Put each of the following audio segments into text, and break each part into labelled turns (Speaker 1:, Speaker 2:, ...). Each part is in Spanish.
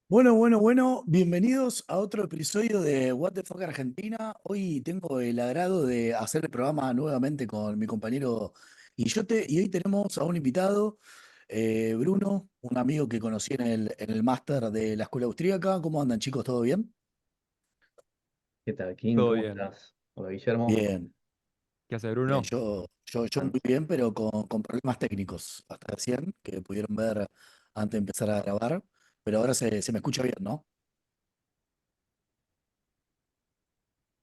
Speaker 1: Bueno, bienvenidos a otro episodio de What the Fuck Argentina. Hoy tengo el agrado de hacer el programa nuevamente con mi compañero Guillote y hoy tenemos a un invitado, Bruno, un amigo que conocí en el máster de la Escuela Austríaca. ¿Cómo andan, chicos? ¿Todo bien?
Speaker 2: ¿Qué tal, King?
Speaker 3: Todo
Speaker 2: ¿Cómo
Speaker 3: bien.
Speaker 2: estás? Hola, Guillermo.
Speaker 1: Bien,
Speaker 3: ¿Qué hace
Speaker 1: bien.
Speaker 3: Bruno?
Speaker 1: Yo muy bien, pero con problemas técnicos hasta recién, que pudieron ver antes de empezar a grabar, pero ahora se me escucha bien, ¿no?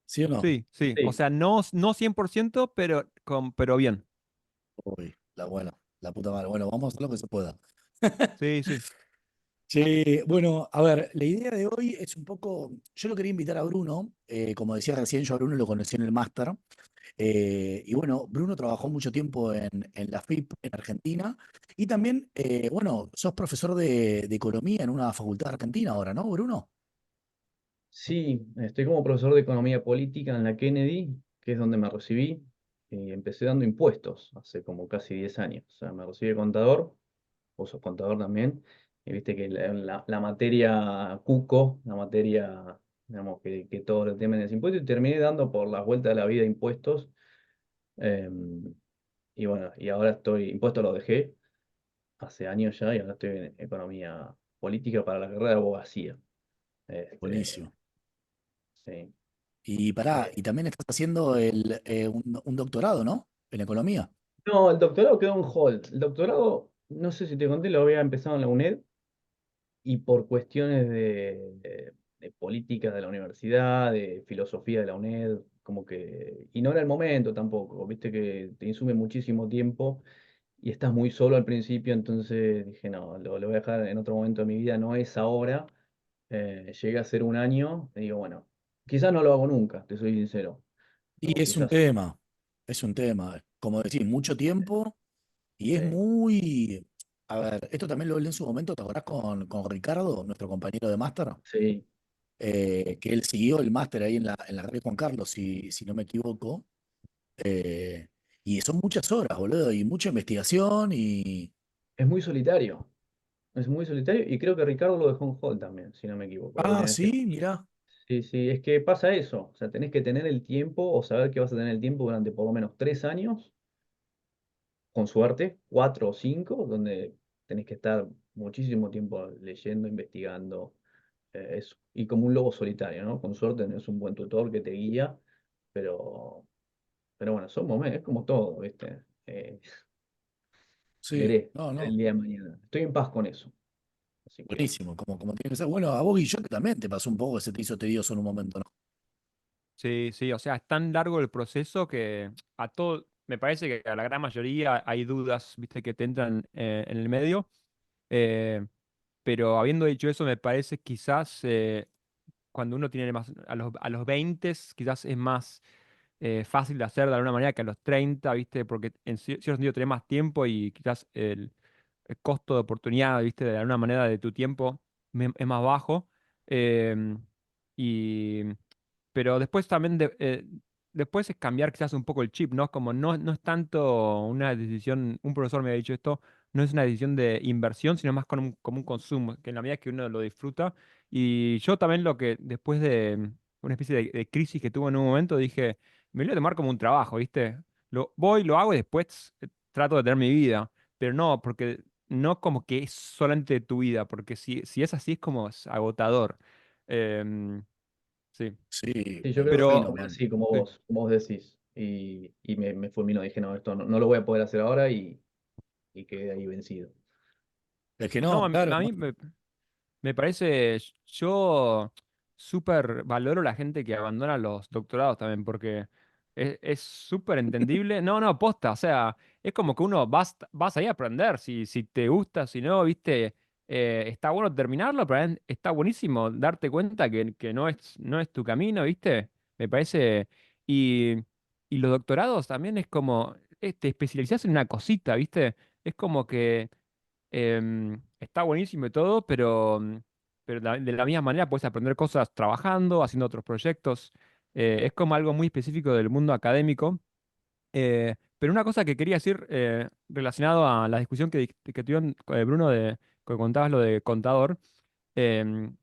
Speaker 1: ¿Sí o no?
Speaker 3: Sí, sí. O
Speaker 2: Sí,
Speaker 3: sea, no 100%, pero bien.
Speaker 1: Uy, la puta madre. Bueno, vamos a hacer lo que se pueda.
Speaker 3: Sí, sí.
Speaker 1: Sí, bueno, a ver, la idea de hoy es un poco, yo lo quería invitar a Bruno, como decía recién, yo a Bruno lo conocí en el máster, y bueno, Bruno trabajó mucho tiempo en la FIP en Argentina, y también, bueno, sos profesor de economía en una facultad argentina ahora, ¿no, Bruno?
Speaker 2: sí, estoy como profesor de economía política en la Kennedy, que es donde me recibí. Empecé dando impuestos hace como casi 10 años. O sea, me recibí de contador, vos sos contador también. Y viste que la materia CUCO, la materia, digamos, que todo el tema es impuestos, y terminé dando por las vueltas de la vida impuestos. eh, y bueno, y ahora impuestos lo dejé hace años ya, y ahora estoy en economía política para la carrera de abogacía. Este,
Speaker 1: Buenísimo.
Speaker 2: sí.
Speaker 1: Y pará,
Speaker 2: Eh,
Speaker 1: y también estás haciendo un doctorado, ¿no? En economía.
Speaker 2: no, el doctorado quedó en hold. El doctorado, no sé si te conté, lo había empezado en la UNED y por cuestiones de política de la universidad, de filosofía de la UNED, como que, y no era el momento tampoco, viste que te insume muchísimo tiempo y estás muy solo al principio, entonces dije, no, lo voy a dejar en otro momento de mi vida, no es ahora. Llegué a hacer un año, y digo, bueno, quizás no lo hago nunca, te soy sincero,
Speaker 1: Y
Speaker 2: o quizás,
Speaker 1: es un tema, como decir, mucho tiempo. Y es
Speaker 2: sí,
Speaker 1: muy, a ver, esto también lo hablé en su momento, ¿te acordás con Ricardo, nuestro compañero de máster?
Speaker 2: sí.
Speaker 1: Que él siguió el máster ahí en la Rey Juan Carlos, si no me equivoco. eh, y son muchas horas, boludo, y mucha investigación y...
Speaker 2: Es muy solitario y creo que Ricardo lo dejó en hold también, si no me equivoco. Debe
Speaker 1: Ah,
Speaker 2: tener ese
Speaker 1: sí,
Speaker 2: perfil.
Speaker 1: mirá.
Speaker 2: Sí, sí, es que pasa eso. O sea, tenés que tener el tiempo o saber que vas a tener el tiempo durante por lo menos 3 años, con suerte, 4 o 5, donde tenés que estar muchísimo tiempo leyendo, investigando, eso. Y como un lobo solitario, ¿no? Con suerte tenés un buen tutor que te guía, pero, pero bueno, son momentos, es como todo, ¿viste?
Speaker 1: Sí,
Speaker 2: Veré
Speaker 1: no,
Speaker 2: el
Speaker 1: no,
Speaker 2: día de mañana. Estoy en paz con eso. Así que
Speaker 1: buenísimo, como tiene que ser. Bueno, a vos, Guillote, también te pasó un poco que se te hizo tedioso en un momento, ¿no?
Speaker 3: Sí, sí. O sea, es tan largo el proceso que a todo, me parece que a la gran mayoría hay dudas, viste, que te entran en el medio. Eh, pero habiendo dicho eso, me parece quizás cuando uno tiene más, a los 20, quizás es más fácil de hacer de alguna manera que a los 30, ¿viste? Porque en cierto sentido tenés más tiempo y quizás el costo de oportunidad, ¿viste? De alguna manera de tu tiempo es más bajo. Em, y, pero después también, después es cambiar quizás un poco el chip, ¿no? Como no es tanto una decisión, un profesor me ha dicho esto, no es una decisión de inversión, sino más como un consumo, que en la medida que uno lo disfruta. Y yo también lo que después de una especie de crisis que tuve en un momento, dije, me lo voy a tomar como un trabajo, ¿viste? Lo hago y después trato de tener mi vida, pero no, porque no como que es solamente tu vida, porque si es así es como es agotador. Em, sí,
Speaker 1: Sí,
Speaker 2: sí, yo
Speaker 1: me
Speaker 2: creo que
Speaker 3: pero
Speaker 1: imagino,
Speaker 2: fue
Speaker 1: man.
Speaker 2: así
Speaker 3: sí,
Speaker 2: como vos decís. Y me fulminó, dije, no, esto no lo voy a poder hacer ahora y quedé ahí vencido.
Speaker 1: Es que
Speaker 3: no,
Speaker 1: no,
Speaker 3: a mí
Speaker 1: claro,
Speaker 3: a
Speaker 1: no.
Speaker 3: mí me parece, yo súper valoro la gente que abandona los doctorados también, porque es súper entendible. No, posta, o sea, es como que uno vas ahí a aprender, si te gusta, si no, viste, está bueno terminarlo, pero está buenísimo darte cuenta que no es tu camino, viste, me parece. Y, y los doctorados también es como, te especializás en una cosita, viste, es como que está buenísimo y todo, pero de la misma manera puedes aprender cosas trabajando, haciendo otros proyectos. Es como algo muy específico del mundo académico. Pero una cosa que quería decir relacionado a la discusión que tuvieron Bruno, que contabas lo de contador. Em,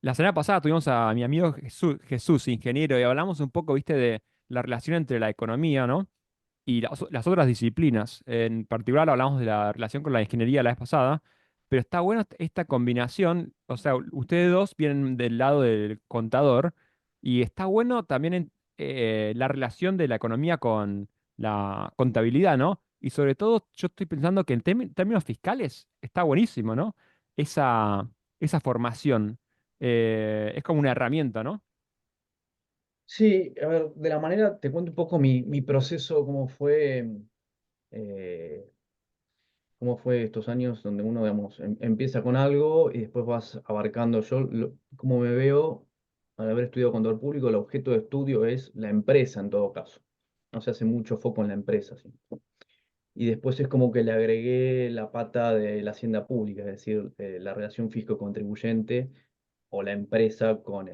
Speaker 3: la semana pasada tuvimos a mi amigo Jesús, ingeniero, y hablamos un poco, viste, de la relación entre la economía, ¿no? Y las otras disciplinas. En particular hablamos de la relación con la ingeniería la vez pasada, pero está bueno esta combinación, o sea, ustedes dos vienen del lado del contador y está bueno también la relación de la economía con la contabilidad, ¿no? Y sobre todo yo estoy pensando que en términos fiscales está buenísimo, ¿no? Esa, esa formación es como una herramienta, ¿no?
Speaker 2: Sí, a ver, de la manera, te cuento un poco mi proceso, eh, cómo fue estos años donde uno, digamos, empieza con algo y después vas abarcando. Como me veo, al haber estudiado contador público, el objeto de estudio es la empresa en todo caso. No se hace mucho foco en la empresa, ¿sí? Y después es como que le agregué la pata de la hacienda pública, es decir, la relación fisco-contribuyente o la empresa con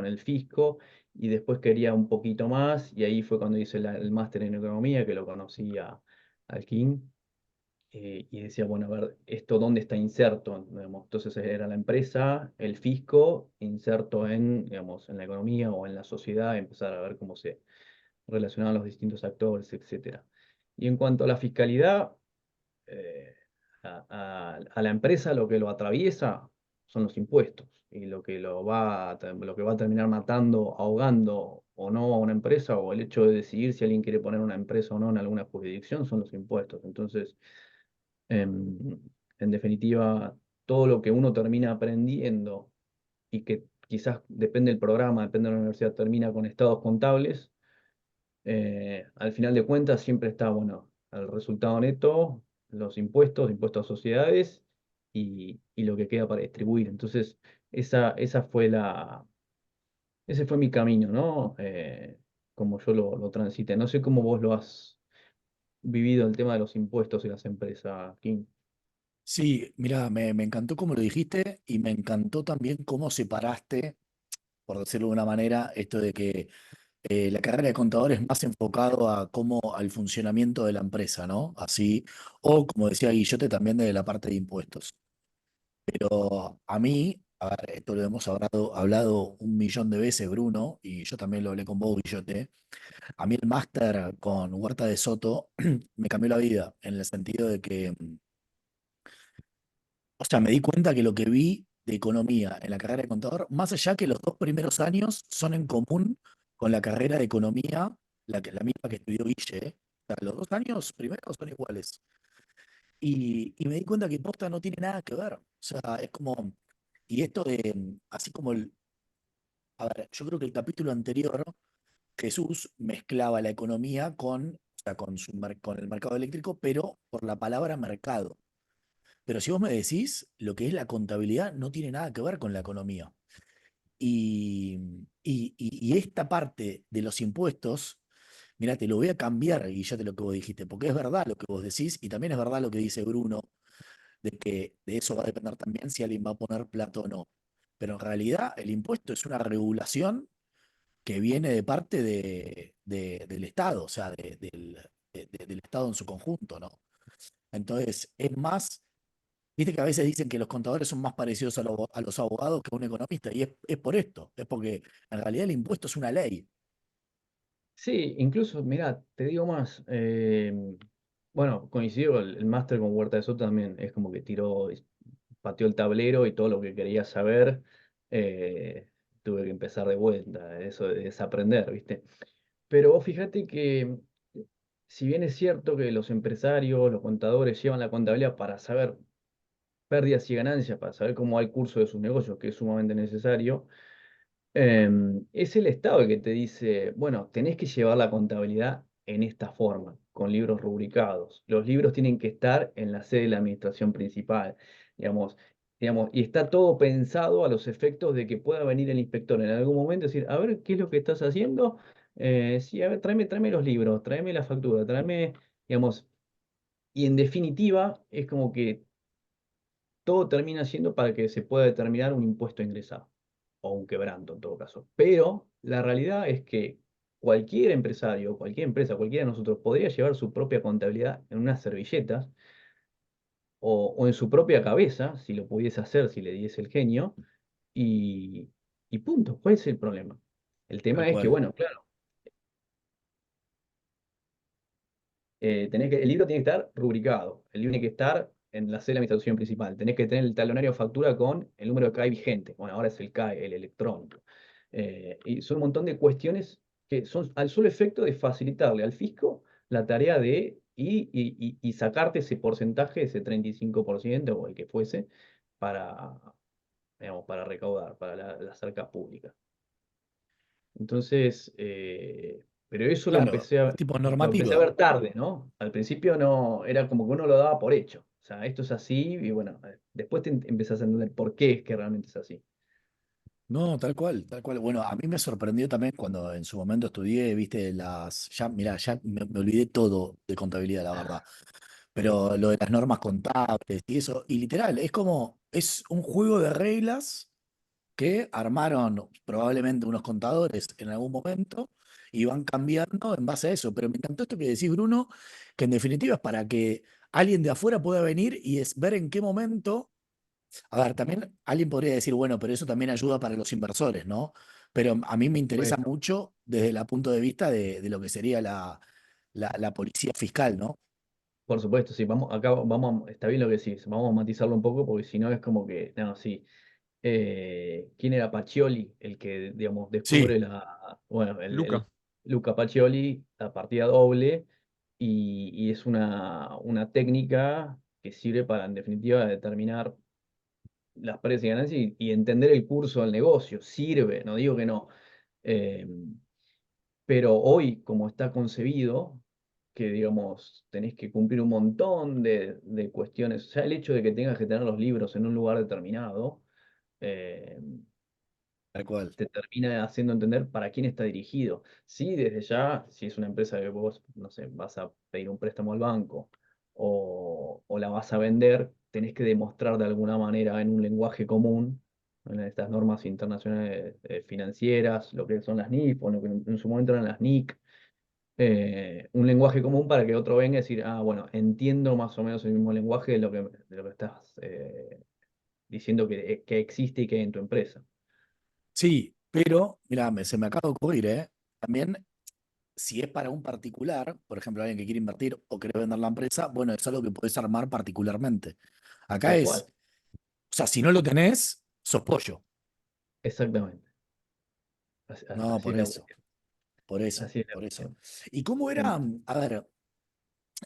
Speaker 2: el fisco. Y después quería un poquito más, y ahí fue cuando hice el máster en economía, que lo conocí al King, y decía, bueno, a ver, ¿esto dónde está inserto? Digamos, entonces era la empresa, el fisco, inserto digamos, en la economía o en la sociedad, empezar a ver cómo se relacionaban los distintos actores, etcétera. Y en cuanto a la fiscalidad, eh, a la empresa lo que lo atraviesa son los impuestos, y lo que va a terminar matando, ahogando o no a una empresa, o el hecho de decidir si alguien quiere poner una empresa o no en alguna jurisdicción, son los impuestos. Entonces, en, en definitiva, todo lo que uno termina aprendiendo y que quizás depende del programa, depende de la universidad, termina con estados contables, al final de cuentas siempre está, bueno, el resultado neto, los impuestos, impuestos a sociedades y lo que queda para distribuir. Entonces, esa fue ese fue mi camino, ¿no? Como yo lo transité. No sé cómo vos lo has vivido, el tema de los impuestos y las empresas, King.
Speaker 1: Sí, mira, me encantó cómo lo dijiste y me encantó también cómo separaste, por decirlo de una manera, esto de que la carrera de contador es más enfocado a cómo al funcionamiento de la empresa, ¿no? Así, o como decía Guillote, también de la parte de impuestos. Pero a mí, a ver, esto lo hemos hablado un millón de veces, Bruno, y yo también lo hablé con vos, Guillote. A mí el máster con Huerta de Soto me cambió la vida, en el sentido de que, o sea, me di cuenta que lo que vi de economía en la carrera de contador, más allá que los dos primeros años son en común con la carrera de economía, la misma que estudió Guille, ¿eh? O sea, los 2 años primeros son iguales. Y me di cuenta que posta no tiene nada que ver. O sea, es como, y esto de, así como a ver, yo creo que el capítulo anterior, Jesús mezclaba la economía o sea, con el mercado eléctrico, pero por la palabra mercado. Pero si vos me decís, lo que es la contabilidad no tiene nada que ver con la economía. Y, y esta parte de los impuestos, mira, te lo voy a cambiar, y ya te lo que vos dijiste, porque es verdad lo que vos decís, y también es verdad lo que dice Bruno, de que de eso va a depender también si alguien va a poner plata o no. Pero en realidad el impuesto es una regulación que viene de parte del Estado, o sea, del Estado en su conjunto, ¿no? Entonces, es más, viste que a veces dicen que los contadores son más parecidos a los abogados que un economista, y es por esto, es porque en realidad el impuesto es una ley.
Speaker 2: Sí, incluso, mira, te digo más. Bueno, coincidió el máster con Huerta de Soto también. Es como que pateó el tablero y todo lo que quería saber, eh, tuve que empezar de vuelta, eso de desaprender, ¿viste? Pero vos fíjate que, si bien es cierto que los empresarios, los contadores llevan la contabilidad para saber pérdidas y ganancias, para saber cómo va el curso de sus negocios, que es sumamente necesario, es el Estado el que te dice, bueno, tenés que llevar la contabilidad en esta forma, con libros rubricados. Los libros tienen que estar en la sede de la administración principal, digamos, y está todo pensado a los efectos de que pueda venir el inspector en algún momento y decir, a ver, ¿qué es lo que estás haciendo? Sí, a ver, tráeme los libros, tráeme la factura, digamos, y en definitiva es como que todo termina siendo para que se pueda determinar un impuesto ingresado, o un quebranto en todo caso. Pero la realidad es que cualquier empresario, cualquier empresa, cualquiera de nosotros podría llevar su propia contabilidad en unas servilletas o en su propia cabeza, si lo pudiese hacer, si le diese el genio, y, y punto. ¿Cuál es el problema? El
Speaker 1: tal
Speaker 2: tema es que,
Speaker 1: cual.
Speaker 2: bueno, claro, el libro tiene que estar rubricado, el libro tiene que estar en la celda de administración principal, tenés que tener el talonario de factura con el número de CAE vigente, bueno, ahora es el CAE, el electrónico. Y son un montón de cuestiones que son al solo efecto de facilitarle al fisco la tarea de y sacarte ese porcentaje, ese 35% o el que fuese, para, digamos, para recaudar, para las arcas públicas. Entonces, pero eso
Speaker 1: Claro, es tipo
Speaker 2: lo empecé a
Speaker 1: normativa.
Speaker 2: ver tarde, ¿no? Al principio no, era como que uno lo daba por hecho. O sea, esto es así, y bueno, después te empezás a entender por qué es que realmente es así.
Speaker 1: No, tal cual, tal cual. Bueno, a mí me sorprendió también cuando en su momento estudié, viste, ya, mirá, ya me olvidé todo de contabilidad, la verdad. Pero lo de las normas contables y eso, y literal, es como, es un juego de reglas que armaron probablemente unos contadores en algún momento y van cambiando en base a eso. Pero me encantó esto que decís, Bruno, que en definitiva es para que alguien de afuera pueda venir y es ver en qué momento. A ver, también alguien podría decir, bueno, pero eso también ayuda para los inversores, ¿no? Pero a mí me interesa
Speaker 2: Pues,
Speaker 1: mucho desde el punto de vista de lo que sería la policía fiscal, ¿no?
Speaker 2: por supuesto, sí, vamos, acá vamos, está bien lo que decís, vamos a matizarlo un poco porque si no es como que, no, sí. ¿Quién era Pacioli? El que, digamos,
Speaker 1: Sí,
Speaker 2: descubre bueno,
Speaker 3: Luca.
Speaker 2: Luca Pacioli, la partida doble, y es una técnica que sirve para, en definitiva, determinar las pérdidas y ganancias y entender el curso del negocio. Sirve, no digo que no. Eh, pero hoy, como está concebido, que digamos, tenés que cumplir un montón de cuestiones, o sea, el hecho de que tengas que tener los libros en un lugar determinado, eh,
Speaker 1: tal cual.
Speaker 2: te termina haciendo entender para quién está dirigido. Sí, desde ya, si es una empresa que vos, no sé, vas a pedir un préstamo al banco o la vas a vender, tenés que demostrar de alguna manera en un lenguaje común, en estas normas internacionales financieras, lo que son las NIF o lo que en su momento eran las NIC, un lenguaje común para que otro venga y decir, ah, bueno, entiendo más o menos el mismo lenguaje de lo que estás diciendo que existe y que hay en tu empresa.
Speaker 1: Sí, pero, mira, se me acaba de ocurrir, ¿eh? También, si es para un particular, por ejemplo, alguien que quiere invertir o quiere vender la empresa, bueno, es algo que podés armar particularmente. Acá
Speaker 2: Tal
Speaker 1: es,
Speaker 2: cual.
Speaker 1: o sea, si no lo tenés, sos pollo.
Speaker 2: Exactamente.
Speaker 1: No,
Speaker 2: Así
Speaker 1: por
Speaker 2: es la
Speaker 1: eso,
Speaker 2: cuestión.
Speaker 1: por eso,
Speaker 2: Así es la
Speaker 1: por eso.
Speaker 2: cuestión.
Speaker 1: ¿Y cómo
Speaker 2: En-
Speaker 1: era? A ver,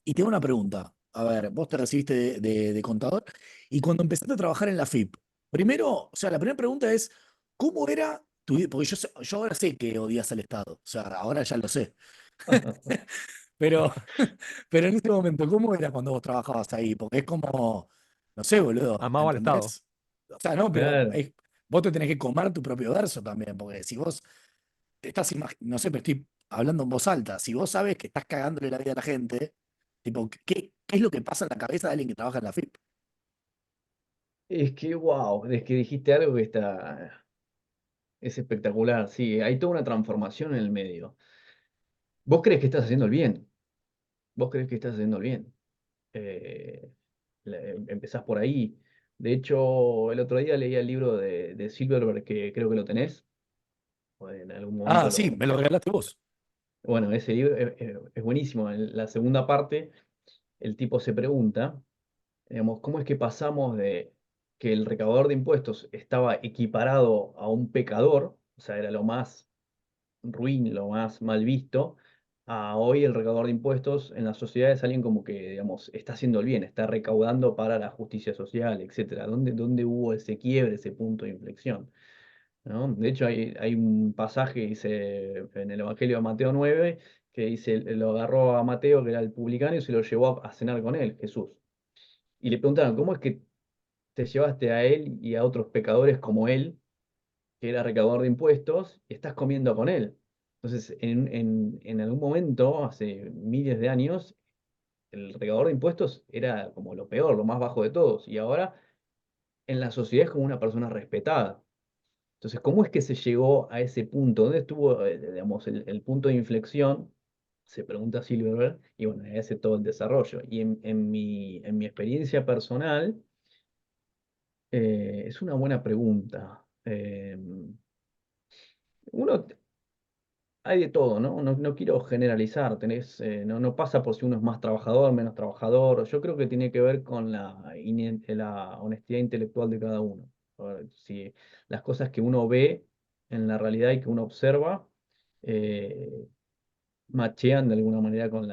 Speaker 1: y tengo una pregunta. A ver, vos te recibiste de contador y cuando empezaste a trabajar en la FIP, primero, o sea, la primera pregunta es, ¿cómo era tu vida? Porque yo ahora sé que odias al Estado, o sea, ahora ya lo sé, pero, pero en ese momento, ¿cómo era cuando vos trabajabas ahí? Porque es como, no sé, boludo,
Speaker 3: Amaba al Estado.
Speaker 1: ¿entendés? O sea, no, pero
Speaker 2: Claro.
Speaker 1: vos te tenés que comer tu propio verso también, porque si vos te estás, no sé, pero estoy hablando en voz alta, si vos sabes que estás cagándole la vida a la gente, tipo, ¿qué es lo que pasa en la cabeza de alguien que trabaja en la FIP?
Speaker 2: Es que, wow, es que dijiste algo que es espectacular. Sí, hay toda una transformación en el medio. Vos crees que estás haciendo el bien. Vos crees que estás haciendo el bien. Eh, Empezás por ahí. De hecho, el otro día leía el libro de Silverberg, que creo que lo tenés. O en algún
Speaker 1: Ah,
Speaker 2: momento
Speaker 1: sí,
Speaker 2: lo.
Speaker 1: me lo regalaste vos.
Speaker 2: Bueno, ese libro es buenísimo. En la segunda parte, el tipo se pregunta. Digamos, ¿cómo es que pasamos de que el recaudador de impuestos estaba equiparado a un pecador, o sea, era lo más ruin, lo más mal visto, a hoy el recaudador de impuestos en la sociedad es alguien como que, digamos, está haciendo el bien, está recaudando para la justicia social, etcétera? ¿Dónde hubo ese quiebre, ese punto de inflexión? ¿No? De hecho, hay un pasaje que dice en el Evangelio de Mateo 9 que dice, lo agarró a Mateo, que era el publicano, y se lo llevó a cenar con él, Jesús. Y le preguntaron, ¿cómo es que te llevaste a él y a otros pecadores como él, que era recaudador de impuestos, y estás comiendo con él? Entonces, en algún momento, hace miles de años, el recaudador de impuestos era como lo peor, lo más bajo de todos, y ahora en la sociedad es como una persona respetada. Entonces, ¿cómo es que se llegó a ese punto? ¿Dónde estuvo, digamos, el punto de inflexión? se pregunta Silverberg, y bueno, ahí hace todo el desarrollo. Y en mi experiencia personal, es una buena pregunta. Uno, hay de todo, ¿no? No quiero generalizar, no pasa por si uno es más trabajador, menos trabajador. Yo creo que tiene que ver con la honestidad intelectual de cada uno. A ver, si las cosas que uno ve en la realidad y que uno observa, eh, machean de alguna manera con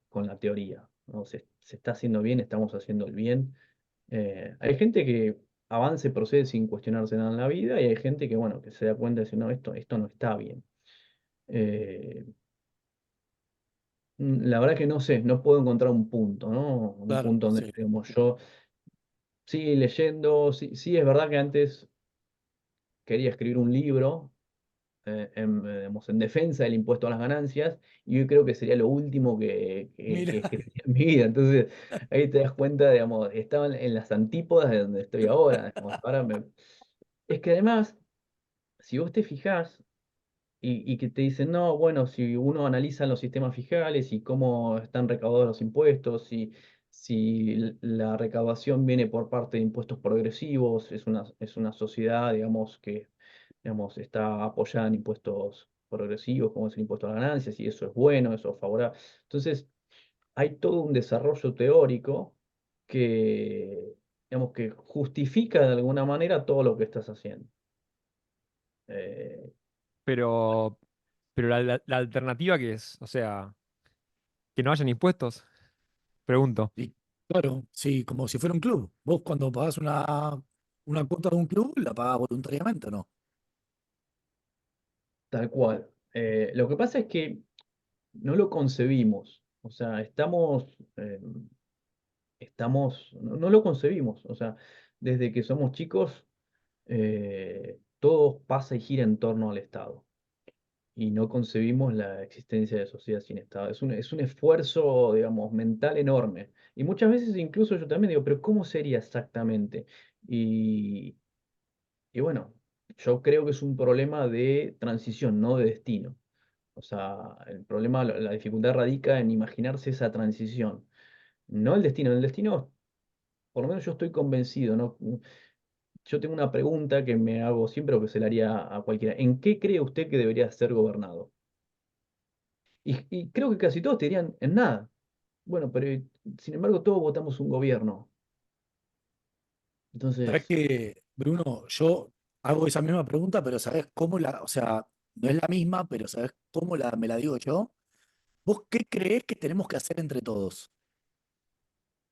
Speaker 2: con la teoría, ¿no? Se está haciendo bien, estamos haciendo el bien. Hay gente que avanza y procede sin cuestionarse nada en la vida, y hay gente que, bueno, que se da cuenta y dice, no, esto no está bien. Eh, la verdad que no sé, no puedo encontrar un punto, ¿no? Un
Speaker 1: Claro,
Speaker 2: punto donde,
Speaker 1: sí.
Speaker 2: digamos, yo sí leyendo, sí, sí es verdad que antes quería escribir un libro, digamos, en defensa del impuesto a las ganancias, y hoy creo que sería lo último
Speaker 1: Mira,
Speaker 2: que escribiría en mi vida. Entonces, ahí te das cuenta, digamos, estaban en las antípodas de donde estoy ahora. Digamos, Es que además, si vos te fijás, y que te dicen, no, bueno, si uno analiza los sistemas fiscales y cómo están recaudados los impuestos, si la recaudación viene por parte de impuestos progresivos, es una sociedad, digamos, que digamos, está apoyada en impuestos progresivos, como es el impuesto a las ganancias, y eso es bueno, eso es favorable. Entonces, hay todo un desarrollo teórico que, digamos, que justifica de alguna manera todo lo que estás haciendo. Eh,
Speaker 3: Pero, pero la alternativa que es, o sea, que no hayan impuestos, pregunto.
Speaker 1: y claro, sí, como si fuera un club. Vos cuando pagás una cuota de un club, la pagás voluntariamente, ¿no?
Speaker 2: Tal cual. Lo que pasa es que no lo concebimos, o sea, no lo concebimos, o sea, desde que somos chicos, todo pasa y gira en torno al Estado, y no concebimos la existencia de sociedad sin Estado. Es un esfuerzo, digamos, mental enorme. Y muchas veces incluso yo también digo, pero ¿cómo sería exactamente? Y, y bueno, yo creo que es un problema de transición, no de destino. O sea, el problema, la dificultad radica en imaginarse esa transición, no el destino. El destino, por lo menos yo estoy convencido, ¿no? Yo tengo una pregunta que me hago siempre o que se la haría a cualquiera. ¿En qué cree usted que debería ser gobernado? Y creo que casi todos te dirían en nada. Bueno, pero sin embargo todos votamos un gobierno.
Speaker 1: ¿Sabés
Speaker 2: Entonces,
Speaker 1: que, Bruno, yo hago esa misma pregunta, pero ¿sabés cómo o sea, no es la misma, pero ¿sabés cómo me la digo yo? ¿Vos qué creés que tenemos que hacer entre todos?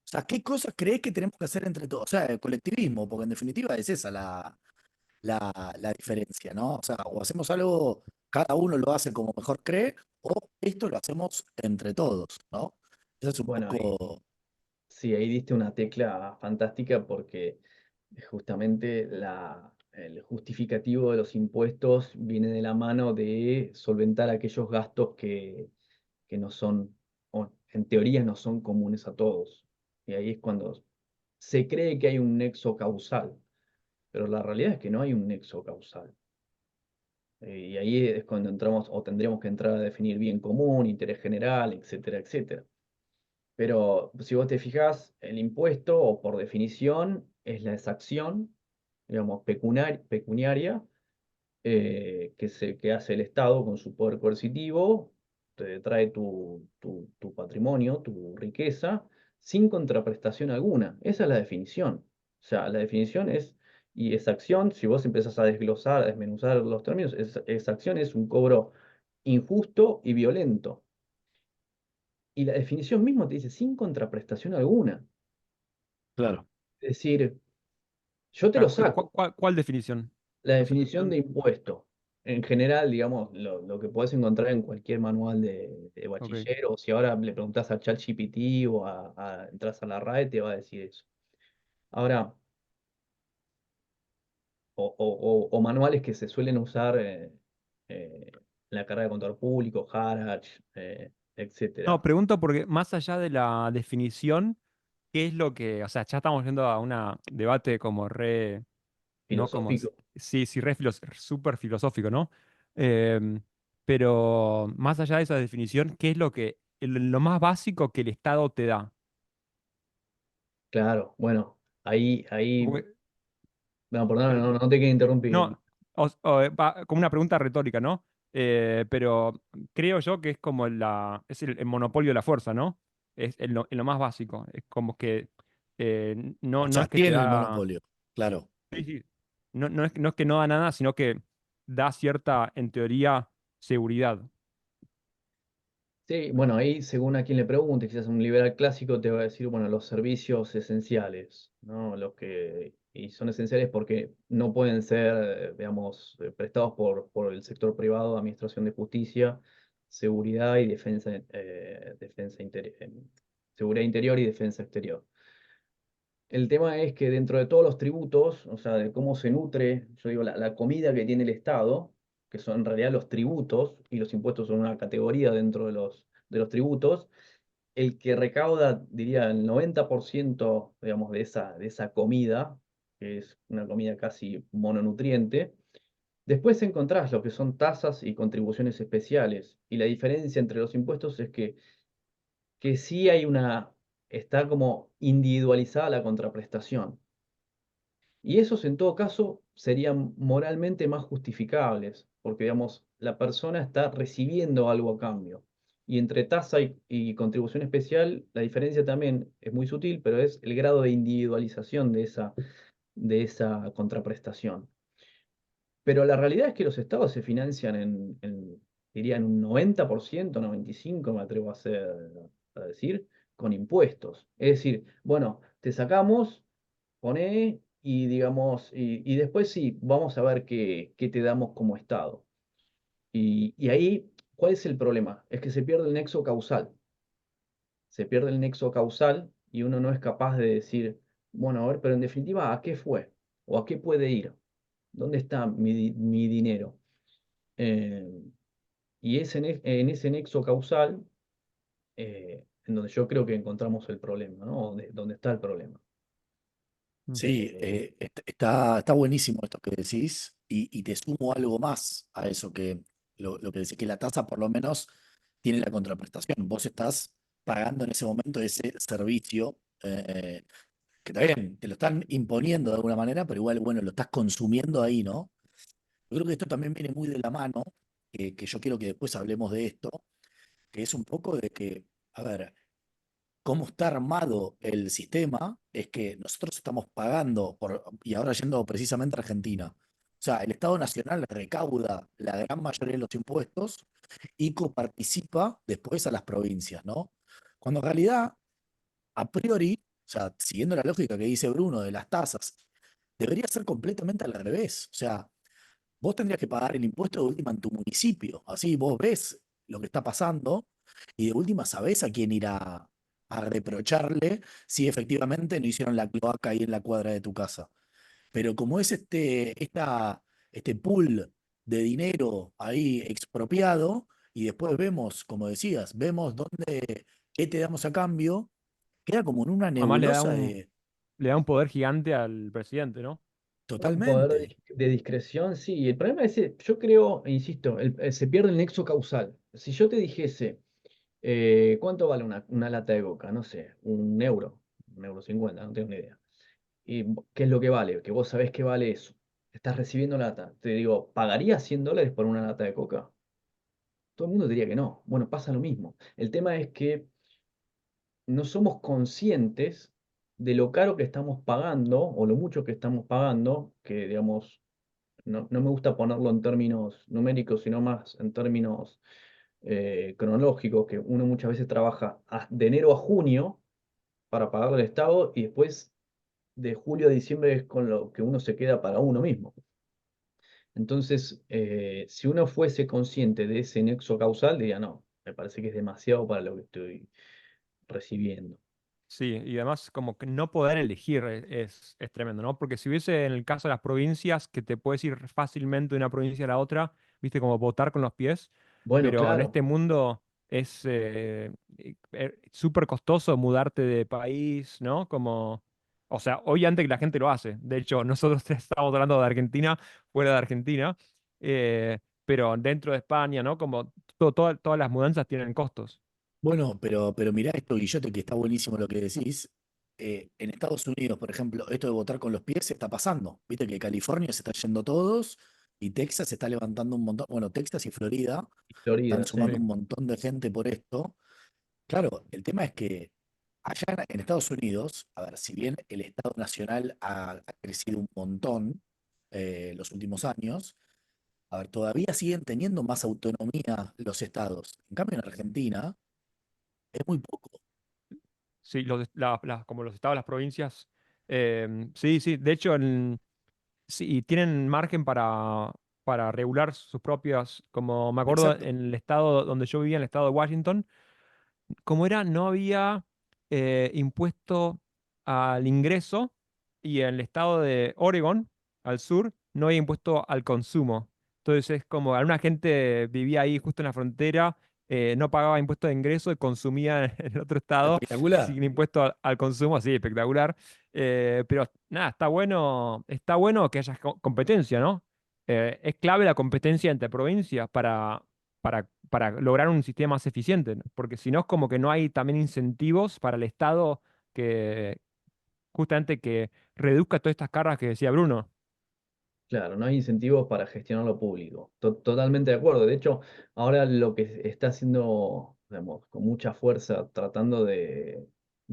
Speaker 1: O sea, ¿qué cosas creés que tenemos que hacer entre todos? O sea, el colectivismo, porque en definitiva es esa la diferencia, ¿no? O sea, o hacemos algo, cada uno lo hace como mejor cree, o esto lo hacemos entre todos, ¿no? Eso es un
Speaker 2: bueno, ahí
Speaker 1: poco,
Speaker 2: sí, ahí diste una tecla fantástica porque justamente el justificativo de los impuestos viene de la mano de solventar aquellos gastos que no son, o en teoría no son comunes a todos. Y ahí es cuando se cree que hay un nexo causal, pero la realidad es que no hay un nexo causal. Y ahí es cuando entramos o tendríamos que entrar a definir bien común, interés general, etcétera, etcétera. Pero si vos te fijás, el impuesto, o por definición, es la exacción, digamos, pecuniaria, que hace el Estado con su poder coercitivo, te trae tu patrimonio, tu riqueza, sin contraprestación alguna. Esa es la definición. O sea, la definición es, y exacción, si vos empezás a desglosar, a desmenuzar los términos, exacción es un cobro injusto y violento. Y la definición misma te dice sin contraprestación alguna.
Speaker 1: claro.
Speaker 2: Es decir, yo te lo
Speaker 3: Claro, pero
Speaker 2: saco.
Speaker 3: ¿cuál definición?
Speaker 2: La
Speaker 3: O sea,
Speaker 2: definición de impuesto, en general, digamos, lo que podés encontrar en cualquier manual de
Speaker 3: ok.
Speaker 2: bachiller, o si ahora le preguntás a ChatGPT o entras a la RAE, te va a decir eso. Ahora, o manuales que se suelen usar, en la carrera de contador público, Harach,
Speaker 3: No,
Speaker 2: etcétera.
Speaker 3: pregunto porque más allá de la definición, ¿qué es lo que, o sea, ya estamos yendo a un debate como re, ¿no? Como,
Speaker 2: Filosófico.
Speaker 3: sí, sí, re súper filosófico, ¿no? Em, pero más allá de esa definición, ¿qué es lo más básico que el Estado te da?
Speaker 2: Claro, bueno, ahí,
Speaker 3: Porque-
Speaker 2: no, perdóname,
Speaker 3: eh,
Speaker 2: no, no te quiero interrumpir.
Speaker 3: no, como una pregunta retórica, ¿no? Pero creo yo que es como es el monopolio de la fuerza, ¿no? Es en lo más básico. Es como que
Speaker 1: O
Speaker 3: no
Speaker 1: sea,
Speaker 3: es que te
Speaker 1: tiene el
Speaker 3: da.
Speaker 1: monopolio, claro.
Speaker 3: Sí, sí. No es que no da nada, sino que da cierta, en teoría, seguridad.
Speaker 2: Sí, bueno, ahí según a quien le pregunte, quizás un liberal clásico te va a decir, bueno, los servicios esenciales, ¿no? Y son esenciales porque no pueden ser, digamos, prestados por el sector privado, administración de justicia, seguridad y defensa, seguridad interior y defensa exterior. El tema es que dentro de todos los tributos, o sea, de cómo se nutre, yo digo, la comida que tiene el Estado, que son en realidad los tributos, y los impuestos son una categoría dentro de los tributos, el que recauda, diría, el 90%, digamos, de esa comida, que es una comida casi mononutriente. Después encontrás lo que son tasas y contribuciones especiales, y la diferencia entre los impuestos es que sí está como individualizada la contraprestación. Y esos en todo caso serían moralmente más justificables, porque digamos, la persona está recibiendo algo a cambio. Y entre tasa y contribución especial, la diferencia también es muy sutil, pero es el grado de individualización de esa contraprestación. Pero la realidad es que los estados se financian diría en un 90%, 95% me atrevo a decir, con impuestos. Es decir, bueno, te sacamos, poné y digamos, y después sí, vamos a ver qué te damos como estado. Y ahí, ¿cuál es el problema? Es que se pierde el nexo causal. Se pierde el nexo causal y uno no es capaz de decir, bueno, a ver, pero en definitiva, ¿a qué fue? ¿O a qué puede ir? ¿Dónde está mi dinero? Eh, y es en ese nexo causal en donde yo creo que encontramos el problema, ¿no? Donde está el problema.
Speaker 3: Mm.
Speaker 1: Sí, está buenísimo esto que decís y te sumo algo más a eso que lo que decís, que la tasa por lo menos tiene la contraprestación. Vos estás pagando en ese momento ese servicio, que también te lo están imponiendo de alguna manera, pero igual, bueno, lo estás consumiendo ahí, ¿no? Yo creo que esto también viene muy de la mano, que yo quiero que después hablemos de esto, que es un poco de que, a ver, cómo está armado el sistema es que nosotros estamos pagando, y ahora yendo precisamente a Argentina, o sea, el Estado Nacional recauda la gran mayoría de los impuestos y coparticipa después a las provincias, ¿no? Cuando en realidad, a priori, o sea, siguiendo la lógica que dice Bruno de las tasas, debería ser completamente al revés. O sea, vos tendrías que pagar el impuesto de última en tu municipio. Así vos ves lo que está pasando y de última sabés a quién ir a reprocharle si efectivamente no hicieron la cloaca ahí en la cuadra de tu casa. Pero como es este pool de dinero ahí expropiado y después vemos, como decías, vemos qué te damos a cambio, queda como en una
Speaker 3: Además
Speaker 1: nebulosa de
Speaker 3: le da un poder gigante al presidente, ¿no?
Speaker 2: Un poder
Speaker 1: totalmente.
Speaker 2: de discreción, sí. Y el problema es, yo creo, e insisto, se pierde el nexo causal. Si yo te dijese, ¿cuánto vale una lata de coca? No sé, 1 euro, 1,50 € no tengo ni idea. ¿Y qué es lo que vale? Que vos sabés que vale eso. Estás recibiendo lata. Te digo, ¿pagarías $100 por una lata de coca? Todo el mundo diría que no. Bueno, pasa lo mismo. El tema es que no somos conscientes de lo caro que estamos pagando o lo mucho que estamos pagando, que digamos, no me gusta ponerlo en términos numéricos, sino más en términos cronológicos, que uno muchas veces trabaja de enero a junio para pagarle al Estado y después de julio a diciembre es con lo que uno se queda para uno mismo. Entonces, si uno fuese consciente de ese nexo causal, diría, no, me parece que es demasiado para lo que estoy recibiendo.
Speaker 3: Sí, y además como que no poder elegir es tremendo, ¿no? Porque si hubiese en el caso de las provincias, que te puedes ir fácilmente de una provincia a la otra, viste, como votar con los pies,
Speaker 2: Bueno,
Speaker 3: pero en
Speaker 2: claro.
Speaker 3: este mundo es súper costoso mudarte de país, ¿no? Como, o sea, hoy antes que la gente lo hace. De hecho, nosotros estamos hablando de Argentina, fuera de Argentina, eh, pero dentro de España, ¿no? Como todas las mudanzas tienen costos.
Speaker 1: Bueno, pero mirá esto, Guillote, que está buenísimo lo que decís. En Estados Unidos, por ejemplo, esto de votar con los pies está pasando. Viste que California se está yendo todos y Texas se está levantando un montón. Bueno, Texas y Florida están
Speaker 2: Florida, sí.
Speaker 1: sumando
Speaker 3: Sí.
Speaker 1: un montón de gente por esto. Claro, el tema es que allá en Estados Unidos, a ver, si bien el Estado Nacional ha crecido un montón los últimos años, a ver, todavía siguen teniendo más autonomía los estados. En cambio, en Argentina es muy poco.
Speaker 3: Sí, como los estados, las provincias. Sí, sí. De hecho, sí, tienen margen para regular sus propias. Como me acuerdo
Speaker 1: Exacto.
Speaker 3: en el estado donde yo vivía, en el estado de Washington, como era, no había impuesto al ingreso y en el estado de Oregon, al sur, no había impuesto al consumo. Entonces es como alguna gente vivía ahí justo en la frontera, no pagaba impuesto de ingreso y consumía en el otro estado
Speaker 1: Espectacular.
Speaker 3: sin impuesto al consumo, así espectacular. Pero nada, está bueno que haya competencia, ¿no? Es clave la competencia entre provincias para lograr un sistema más eficiente, ¿no? Porque si no es como que no hay también incentivos para el Estado que justamente que reduzca todas estas cargas que decía Bruno.
Speaker 2: Claro, no hay incentivos para gestionar lo público. Totalmente de acuerdo. De hecho, ahora lo que está haciendo, digamos, con mucha fuerza, tratando de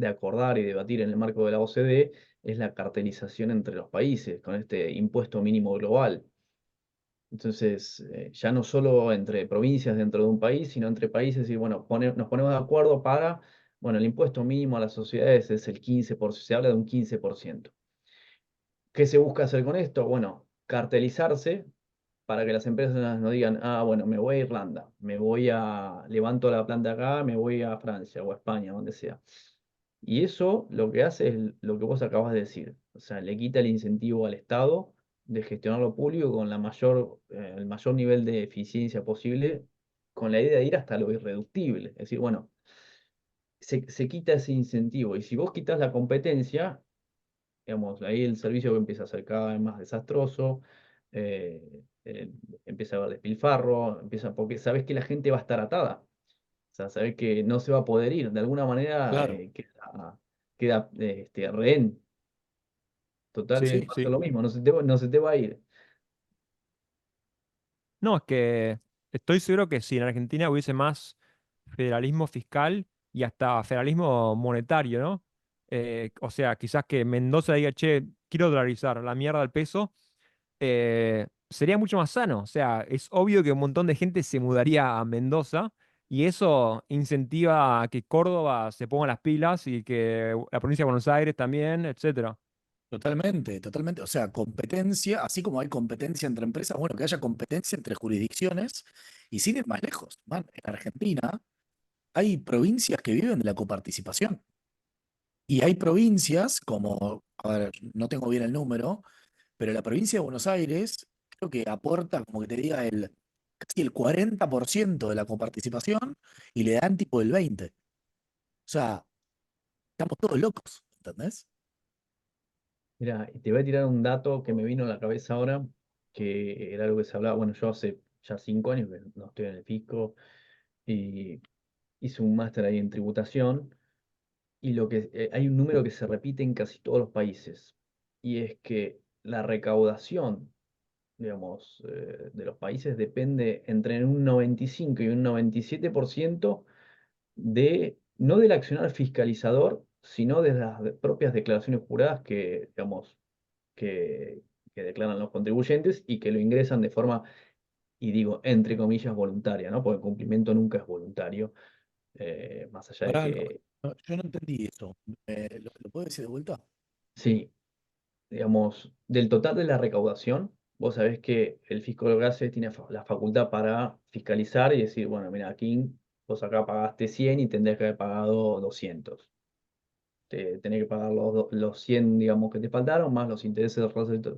Speaker 2: acordar y debatir en el marco de la OCDE, es la cartelización entre los países, con este impuesto mínimo global. Entonces, ya no solo entre provincias dentro de un país, sino entre países, y bueno, nos ponemos de acuerdo para, bueno, el impuesto mínimo a las sociedades es el 15%, se habla de un 15%. ¿Qué se busca hacer con esto? Bueno, cartelizarse para que las empresas no digan, ah, bueno, me voy a Irlanda, levanto la planta acá, me voy a Francia o a España, donde sea. Y eso lo que hace es lo que vos acabas de decir. O sea, le quita el incentivo al Estado de gestionar lo público con el mayor nivel de eficiencia posible, con la idea de ir hasta lo irreductible. Es decir, bueno, se quita ese incentivo. Y si vos quitas la competencia, digamos, ahí el servicio empieza a ser cada vez más desastroso, eh, eh, empieza a haber despilfarro, porque sabes que la gente va a estar atada, o sea, sabes que no se va a poder ir, de alguna manera
Speaker 1: Claro.
Speaker 2: queda rehén, total,
Speaker 3: Sí,
Speaker 1: Sí.
Speaker 2: va a ser
Speaker 3: sí.
Speaker 2: lo mismo, no se te va a ir.
Speaker 3: No, es que estoy seguro que si en Argentina hubiese más federalismo fiscal y hasta federalismo monetario, ¿no? O sea, quizás que Mendoza diga, che, quiero dolarizar la mierda al peso, sería mucho más sano. O sea, es obvio que un montón de gente se mudaría a Mendoza y eso incentiva a que Córdoba se ponga las pilas y que la provincia de Buenos Aires también, etcétera.
Speaker 1: Totalmente, totalmente. O sea, competencia, así como hay competencia entre empresas, bueno, que haya competencia entre jurisdicciones y sin ir más lejos. Man, en Argentina hay provincias que viven de la coparticipación y hay provincias como, a ver, no tengo bien el número, pero la provincia de Buenos Aires creo que aporta, como que te diga, casi el 40% de la coparticipación y le dan tipo el 20%. O sea, estamos todos locos, ¿entendés?
Speaker 2: Mira, y te voy a tirar un dato que me vino a la cabeza ahora, que era algo que se hablaba, bueno, yo hace ya 5 años que no estoy en el fisco y hice un máster ahí en tributación. Y hay un número que se repite en casi todos los países, y es que la recaudación, digamos, de los países depende entre un 95 y un 97% no del accionar fiscalizador, sino de las propias declaraciones juradas digamos, que, que declaran los contribuyentes y que lo ingresan de forma, y digo, entre comillas, voluntaria, ¿no? Porque el cumplimiento nunca es voluntario, más allá de
Speaker 1: Pará,
Speaker 2: que,
Speaker 1: yo no entendí eso. ¿Lo puedo decir de vuelta?
Speaker 2: sí, digamos, del total de la recaudación, vos sabés que el fisco lo que hace tiene la facultad para fiscalizar y decir, bueno, mira, aquí vos acá pagaste 100 y tendrías que haber pagado 200. Tenés que pagar los 100, digamos, que te faltaron, más los intereses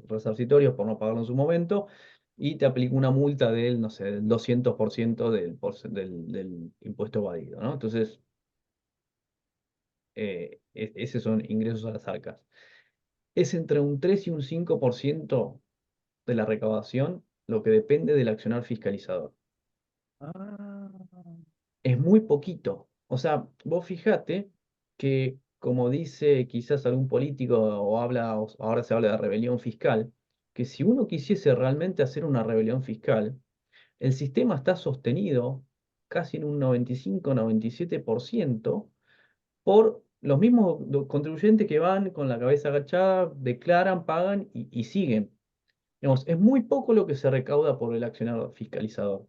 Speaker 2: resarcitorios por no pagarlo en su momento, y te aplica una multa del, no sé, del 200% del impuesto evadido, ¿no? Entonces, esos son ingresos a las arcas. Es entre un 3 y un 5% de la recaudación lo que depende del accionar fiscalizador.
Speaker 1: Ah,
Speaker 2: Es muy poquito. O sea, vos fijate que, como dice quizás algún político o ahora se habla de rebelión fiscal, que si uno quisiese realmente hacer una rebelión fiscal, el sistema está sostenido casi en un 95-97% por los mismos contribuyentes que van con la cabeza agachada, declaran, pagan y siguen. Digamos, es muy poco lo que se recauda por el accionar fiscalizador.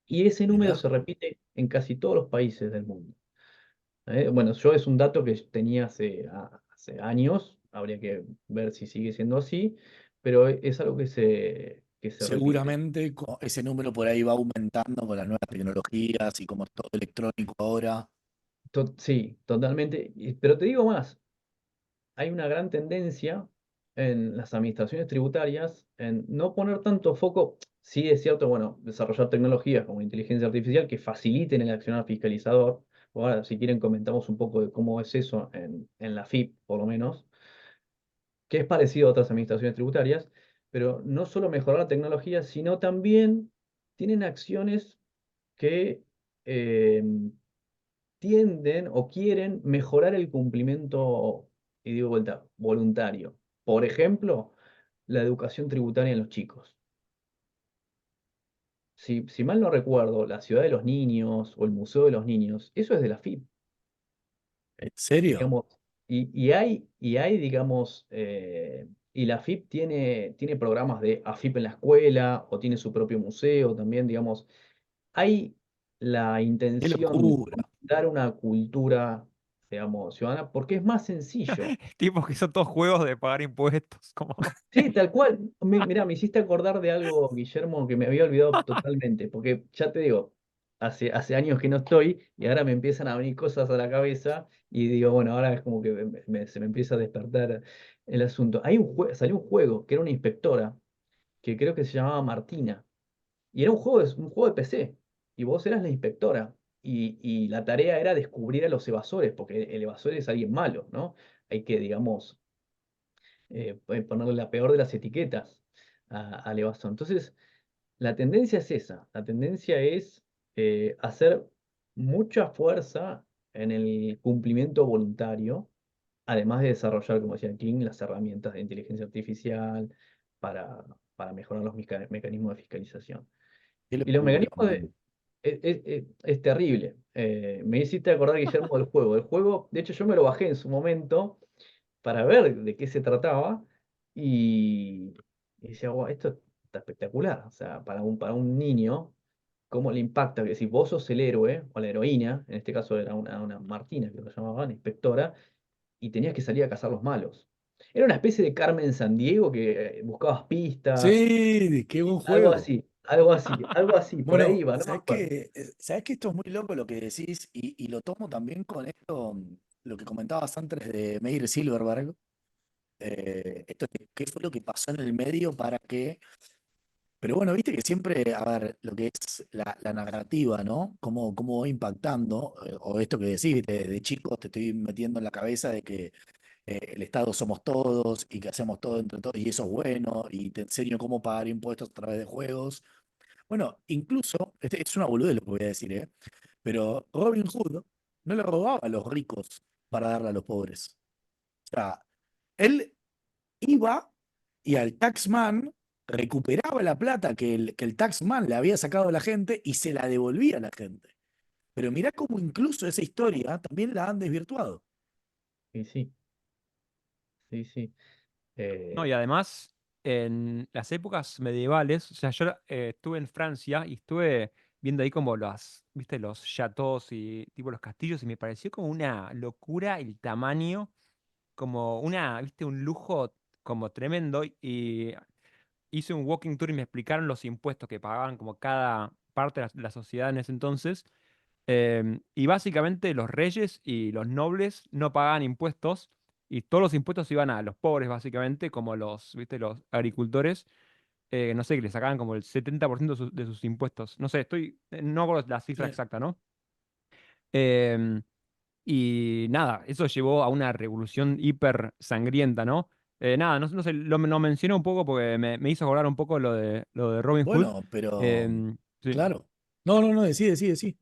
Speaker 2: Y ese número
Speaker 1: mirá.
Speaker 2: se repite en casi todos los países del mundo. Bueno, yo es un dato que tenía hace años, habría que ver si sigue siendo así, pero es algo que se repite.
Speaker 1: Seguramente ese número por ahí va aumentando con las nuevas tecnologías y como es todo electrónico ahora.
Speaker 2: Sí, totalmente. Pero te digo más, hay una gran tendencia en las administraciones tributarias en no poner tanto foco. Sí es cierto, bueno, desarrollar tecnologías como inteligencia artificial que faciliten el accionar fiscalizador. Ahora, si quieren, comentamos un poco de cómo es eso en la FIP, por lo menos, que es parecido a otras administraciones tributarias, pero no solo mejorar la tecnología, sino también tienen acciones que eh, tienden o quieren mejorar el cumplimiento, y digo vuelta, voluntario. Por ejemplo, la educación tributaria en los chicos. Si mal no recuerdo, la Ciudad de los Niños o el Museo de los Niños, eso es de la FIP,
Speaker 1: ¿En serio?
Speaker 2: digamos. Y hay, digamos, y la FIP tiene programas de AFIP en la escuela o tiene su propio museo también, digamos. Hay la
Speaker 1: ¡Qué
Speaker 2: intención de
Speaker 1: locura!
Speaker 2: dar una cultura, digamos, ciudadana, porque es más sencillo.
Speaker 3: Tipos que son todos juegos de pagar impuestos, como...
Speaker 2: Sí, tal cual. Mirá, me hiciste acordar de algo, Guillermo, que me había olvidado totalmente, porque ya te digo, hace años que no estoy y ahora me empiezan a venir cosas a la cabeza y digo, bueno, ahora es como que se me empieza a despertar el asunto. Salió un juego que era una inspectora, que creo que se llamaba Martina. Y era un juego de PC. Y vos eras la inspectora. Y la tarea era descubrir a los evasores, porque el evasor es alguien malo, ¿no? Hay que, digamos, ponerle la peor de las etiquetas al evasor. Entonces, la tendencia es esa. La tendencia es hacer mucha fuerza en el cumplimiento voluntario, además de desarrollar, como decía King, las herramientas de inteligencia artificial para, para mejorar los mecanismos de fiscalización.
Speaker 1: ¡Qué
Speaker 2: Y los
Speaker 1: locura,
Speaker 2: mecanismos
Speaker 1: man!
Speaker 2: es terrible. Me hiciste acordar, Guillermo, del juego. El juego, de hecho, yo me lo bajé en su momento para ver de qué se trataba y decía, "Guau, esto está espectacular". O sea, para un niño, cómo le impacta que si vos sos el héroe o la heroína, en este caso era una Martina, que lo llamaban, inspectora, y tenías que salir a cazar los malos. Era una especie de Carmen Sandiego que buscabas pistas,
Speaker 1: Sí, qué buen
Speaker 2: algo
Speaker 1: juego.
Speaker 2: así, algo así, algo así, por ahí
Speaker 1: Bueno,
Speaker 2: iba, no me
Speaker 1: ¿sabes
Speaker 2: acuerdo.
Speaker 1: qué? ¿Sabes que esto es muy loco lo que decís? Y lo tomo también con esto, lo que comentabas antes de Meir Silverberg. Esto, ¿qué fue lo que pasó en el medio para que... Pero bueno, viste que siempre, a ver, lo que es la narrativa, ¿no? Cómo va impactando, o esto que decís, de chicos te estoy metiendo en la cabeza de que el Estado somos todos y que hacemos todo entre todos y eso es bueno y te enseño cómo pagar impuestos a través de juegos. Bueno, incluso, es una boludez lo que voy a decir, ¿eh? Pero Robin Hood no le robaba a los ricos para darle a los pobres. O sea, él iba y al taxman recuperaba la plata que el taxman le había sacado a la gente y se la devolvía a la gente. Pero mirá cómo incluso esa historia también la han desvirtuado.
Speaker 2: Y sí, sí, sí.
Speaker 3: No,
Speaker 2: Eh,
Speaker 3: y además, en las épocas medievales, o sea, yo estuve en Francia y estuve viendo ahí como viste, los chateaux y tipo los castillos y me pareció como una locura el tamaño, como viste, un lujo como tremendo y hice un walking tour y me explicaron los impuestos que pagaban como cada parte de la sociedad en ese entonces. Y básicamente los reyes y los nobles no pagaban impuestos y todos los impuestos iban a los pobres, básicamente, como ¿viste? Los agricultores. No sé, que le sacaban como el 70% de sus impuestos. No sé, no hago la cifra
Speaker 1: Sí.
Speaker 3: exacta, ¿no? Em, y nada, eso llevó a una revolución hiper sangrienta, ¿no? Nada, no, no sé, lo menciono un poco porque me hizo acordar un poco lo de Robin Hood.
Speaker 1: Bueno, pero
Speaker 3: Sí.
Speaker 1: claro. No, no, no, decide, sí.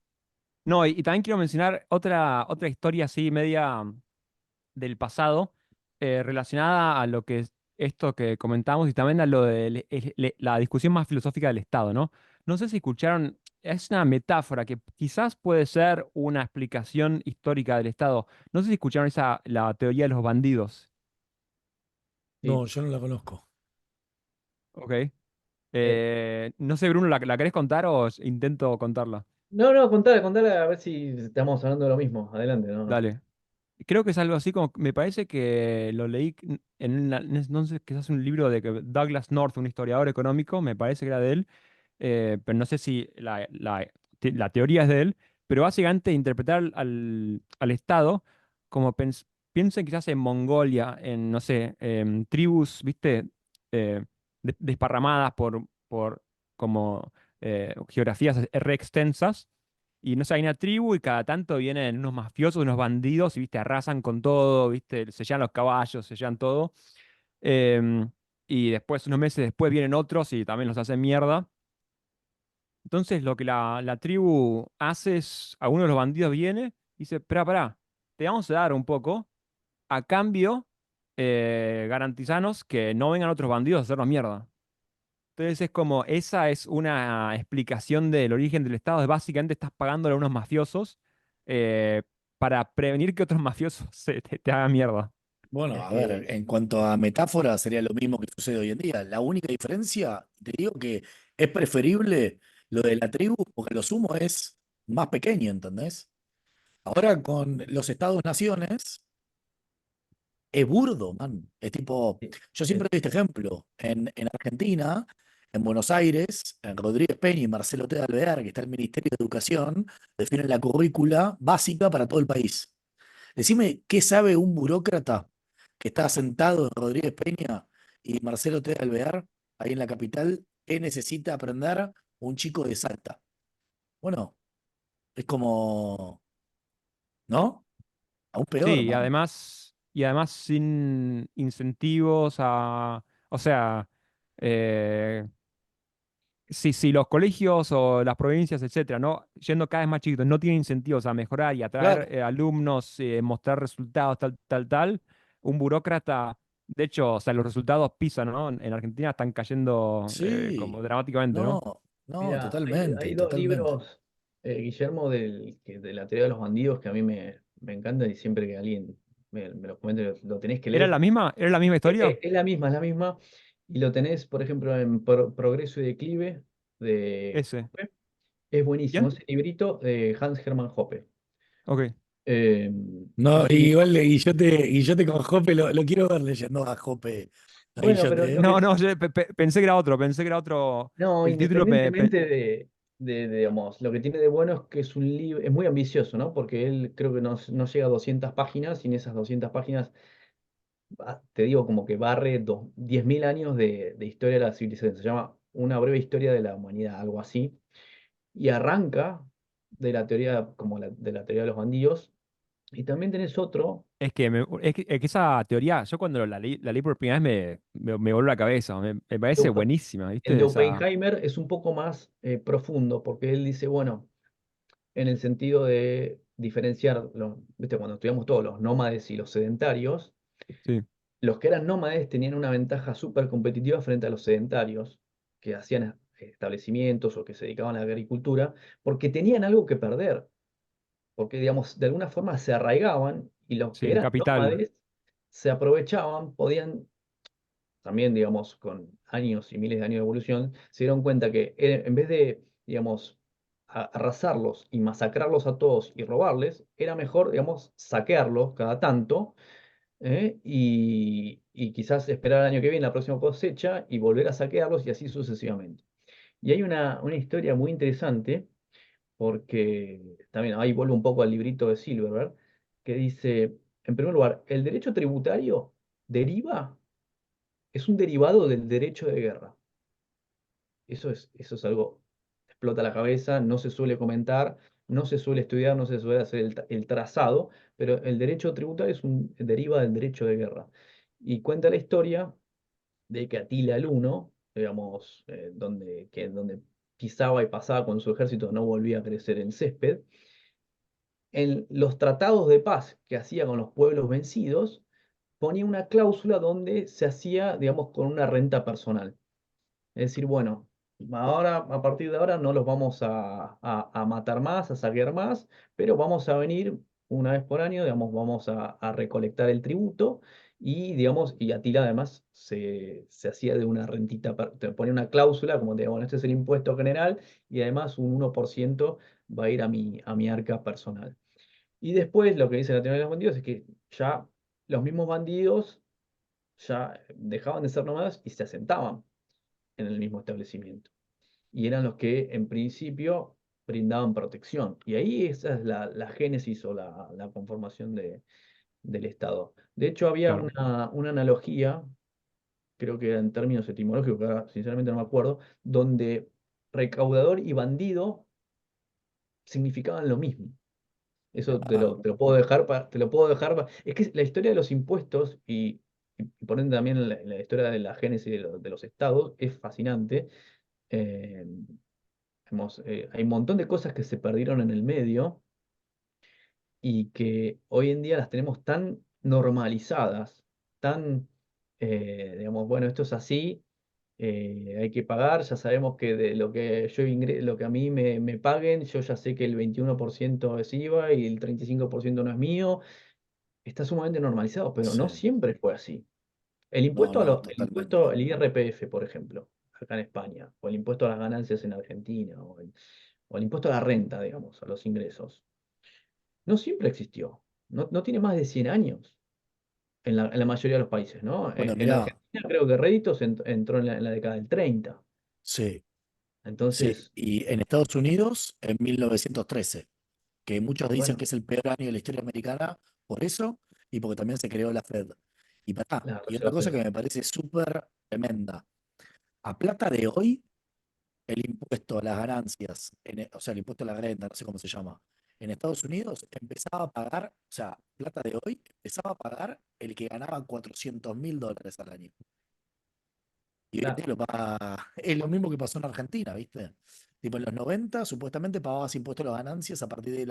Speaker 3: No, y también quiero mencionar otra historia así media del pasado, relacionada a lo que es esto que comentamos y también a lo de la discusión más filosófica del Estado, ¿no? No sé si escucharon, es una metáfora que quizás puede ser una explicación histórica del Estado. No sé si escucharon la teoría de los bandidos,
Speaker 2: Sí.
Speaker 1: No, yo no la conozco.
Speaker 3: ¿ok?
Speaker 2: Eh,
Speaker 3: No sé, Bruno, ¿la querés contar o intento contarla?
Speaker 2: no, no, contale, contale a ver si estamos hablando de lo mismo. Adelante, no.
Speaker 3: Dale. Creo que es algo así como, me parece que lo leí no sé, quizás un libro de Douglas North, un historiador económico, me parece que era de él, pero no sé si la teoría es de él, pero básicamente interpretar al Estado como piensen quizás en Mongolia, en, no sé, tribus, viste, Eh, desparramadas por como geografías re extensas. Y no sé, hay una tribu y cada tanto vienen unos mafiosos, unos bandidos y, viste, arrasan con todo, viste, se llevan los caballos, se llevan todo. Em, y después, unos meses después, vienen otros y también los hacen mierda. Entonces, lo que la tribu hace es, alguno de los bandidos viene y dice, pará, te vamos a dar un poco, a cambio, garantizanos que no vengan otros bandidos a hacernos mierda. Entonces es como, esa es una explicación del origen del Estado, es básicamente estás pagándole a unos mafiosos eh, para prevenir que otros mafiosos te hagan mierda.
Speaker 1: Bueno,
Speaker 2: Es
Speaker 1: a ver,
Speaker 2: que,
Speaker 1: en cuanto a metáfora, sería lo mismo que sucede hoy en día. La única diferencia, te digo que es preferible lo de la tribu, porque lo sumo es más pequeño, ¿entendés? Ahora con los estados-naciones es burdo, man. Es tipo,
Speaker 2: sí,
Speaker 1: yo
Speaker 2: es-
Speaker 1: siempre doy este ejemplo. En Argentina, en Buenos Aires, en Rodríguez Peña y Marcelo T. de Alvear, que está el Ministerio de Educación, definen la currícula básica para todo el país. Decime, ¿qué sabe un burócrata que está sentado en Rodríguez Peña y Marcelo T. de Alvear, ahí en la capital? ¿Qué necesita aprender un chico de Salta? Bueno, es como, ¿no? Aún peor,
Speaker 3: Sí,
Speaker 1: man.
Speaker 3: y además sin incentivos a, o sea, eh, si los colegios o las provincias, etcétera, ¿no? Yendo cada vez más chiquitos, no tienen incentivos a mejorar y atraer
Speaker 1: Claro,
Speaker 3: alumnos, mostrar resultados, tal, un burócrata, de hecho, o sea, los resultados pisan, ¿no? En Argentina están cayendo como
Speaker 1: sí,
Speaker 3: dramáticamente, ¿no?
Speaker 1: no, no,
Speaker 2: Mira, hay
Speaker 1: totalmente,
Speaker 2: dos
Speaker 1: totalmente.
Speaker 2: libros, Guillermo, de la teoría de los bandidos que a mí me encantan y siempre que alguien me los comenta, lo tenés que
Speaker 3: ¿Era
Speaker 2: leer.
Speaker 3: la misma? ¿Era la misma historia?
Speaker 2: Es la misma, es la misma. Y lo tenés, por ejemplo, en Progreso y Declive de
Speaker 3: Ese.
Speaker 2: Hoppe. Es buenísimo,
Speaker 3: ¿Quién?
Speaker 2: ese librito de Hans Hermann Hoppe.
Speaker 3: Ok.
Speaker 2: Eh, es
Speaker 1: No, y
Speaker 2: buenísimo.
Speaker 1: igual, y yo te con Jope, lo quiero ver leyendo a Jope, a
Speaker 2: Bueno, pero
Speaker 1: Guillote,
Speaker 2: lo
Speaker 1: ¿eh?
Speaker 3: No,
Speaker 2: que,
Speaker 3: no, yo pensé que era otro, pensé que era otro.
Speaker 2: no,
Speaker 3: El título
Speaker 2: independientemente digamos, lo que tiene de bueno es que es un libro, es muy ambicioso, ¿no? Porque él creo que no llega a 200 páginas y en esas 200 páginas, te digo, como que barre 10.000 años de historia de la civilización. Se llama Una breve historia de la humanidad, algo así. Y arranca de la teoría, como de la teoría de los bandidos. Y también tenés otro,
Speaker 3: es que esa teoría, yo cuando la leí por primera vez me voló la cabeza, me
Speaker 2: el de
Speaker 3: parece buenísima,
Speaker 2: el
Speaker 3: ¿viste?
Speaker 2: de
Speaker 3: O sea,
Speaker 2: Oppenheimer, es un poco más profundo, porque él dice, bueno, en el sentido de diferenciar, ¿viste? Cuando estudiamos todos los nómades y los sedentarios,
Speaker 3: sí,
Speaker 2: los que eran nómades tenían una ventaja súper competitiva frente a los sedentarios, que hacían establecimientos o que se dedicaban a la agricultura, porque tenían algo que perder, porque, digamos, de alguna forma se arraigaban y los que
Speaker 3: sí,
Speaker 2: eran
Speaker 3: Capital,
Speaker 2: nómades se aprovechaban, podían también, digamos, con años y miles de años de evolución, se dieron cuenta que en vez de, digamos, arrasarlos y masacrarlos a todos y robarles, era mejor, digamos, saquearlos cada tanto, y quizás esperar el año que viene, la próxima cosecha, y volver a saquearlos y así sucesivamente. Y hay una historia muy interesante, porque también ahí vuelvo un poco al librito de Silverberg, que dice, en primer lugar, el derecho tributario deriva, es un derivado del derecho de guerra. Eso es algo que explota la cabeza, no se suele comentar, no se suele estudiar, no se suele hacer el trazado, pero el derecho tributario deriva del derecho de guerra. Y cuenta la historia de que Atila el Uno, digamos, donde pisaba y pasaba con su ejército, no volvía a crecer el césped, en los tratados de paz que hacía con los pueblos vencidos, ponía una cláusula donde se hacía, digamos, con una renta personal. Es decir, bueno, ahora, a partir de ahora no los vamos a matar más, a saquear más, pero vamos a venir una vez por año, digamos, vamos a recolectar el tributo y, digamos, y Atila además se hacía de una rentita, te ponía una cláusula como de, bueno, este es el impuesto general y además un 1% va a ir a mi arca personal. Y después lo que dice la teoría de los bandidos es que ya los mismos bandidos ya dejaban de ser nómadas y se asentaban en el mismo establecimiento. Y eran los que en principio brindaban protección. Y ahí esa es la génesis o la conformación del Estado. De hecho, había
Speaker 3: Claro.
Speaker 2: una analogía, creo que era en términos etimológicos, que ahora sinceramente no me acuerdo, donde recaudador y bandido significaban lo mismo. Eso te
Speaker 1: Ah,
Speaker 2: lo puedo dejar te lo puedo dejar Es que la historia de los impuestos y por ende también la historia de la génesis de los estados es fascinante. Eh, hay un montón de cosas que se perdieron en el medio y que hoy en día las tenemos tan normalizadas, tan, digamos, bueno, esto es así, hay que pagar, ya sabemos que de lo que a mí me paguen, yo ya sé que el 21% es IVA y el 35% no es mío, está sumamente normalizado, pero no
Speaker 1: sí.
Speaker 2: siempre fue así.
Speaker 1: No, no,
Speaker 2: El impuesto,
Speaker 1: totalmente.
Speaker 2: el IRPF, por ejemplo, acá en España, o el impuesto a las ganancias en Argentina, o el impuesto a la renta, digamos, a los ingresos, no siempre existió. No tiene más de 100 años en la mayoría de los países, ¿no?
Speaker 1: Bueno,
Speaker 2: En
Speaker 1: mirá,
Speaker 2: Argentina creo que Réditos entró en la década del 30.
Speaker 1: sí, sí.
Speaker 2: Entonces,
Speaker 1: Y en Estados Unidos, en 1913, que muchos dicen que
Speaker 2: bueno,
Speaker 1: es el peor año de la historia americana por eso y porque también se creó la Fed.
Speaker 2: la
Speaker 1: Y otra
Speaker 2: Reserva
Speaker 1: cosa que
Speaker 2: Federal.
Speaker 1: me parece súper tremenda. A plata de hoy, el impuesto a las ganancias, o sea, el impuesto a la renta, no sé cómo se llama, en Estados Unidos empezaba a pagar, o sea, plata de hoy, empezaba a pagar el que ganaba $400.000 al año. Y hoy en día
Speaker 2: Claro,
Speaker 1: lo paga, es lo mismo que pasó en Argentina, ¿viste? Tipo, en los 90 supuestamente pagabas impuesto a las ganancias a partir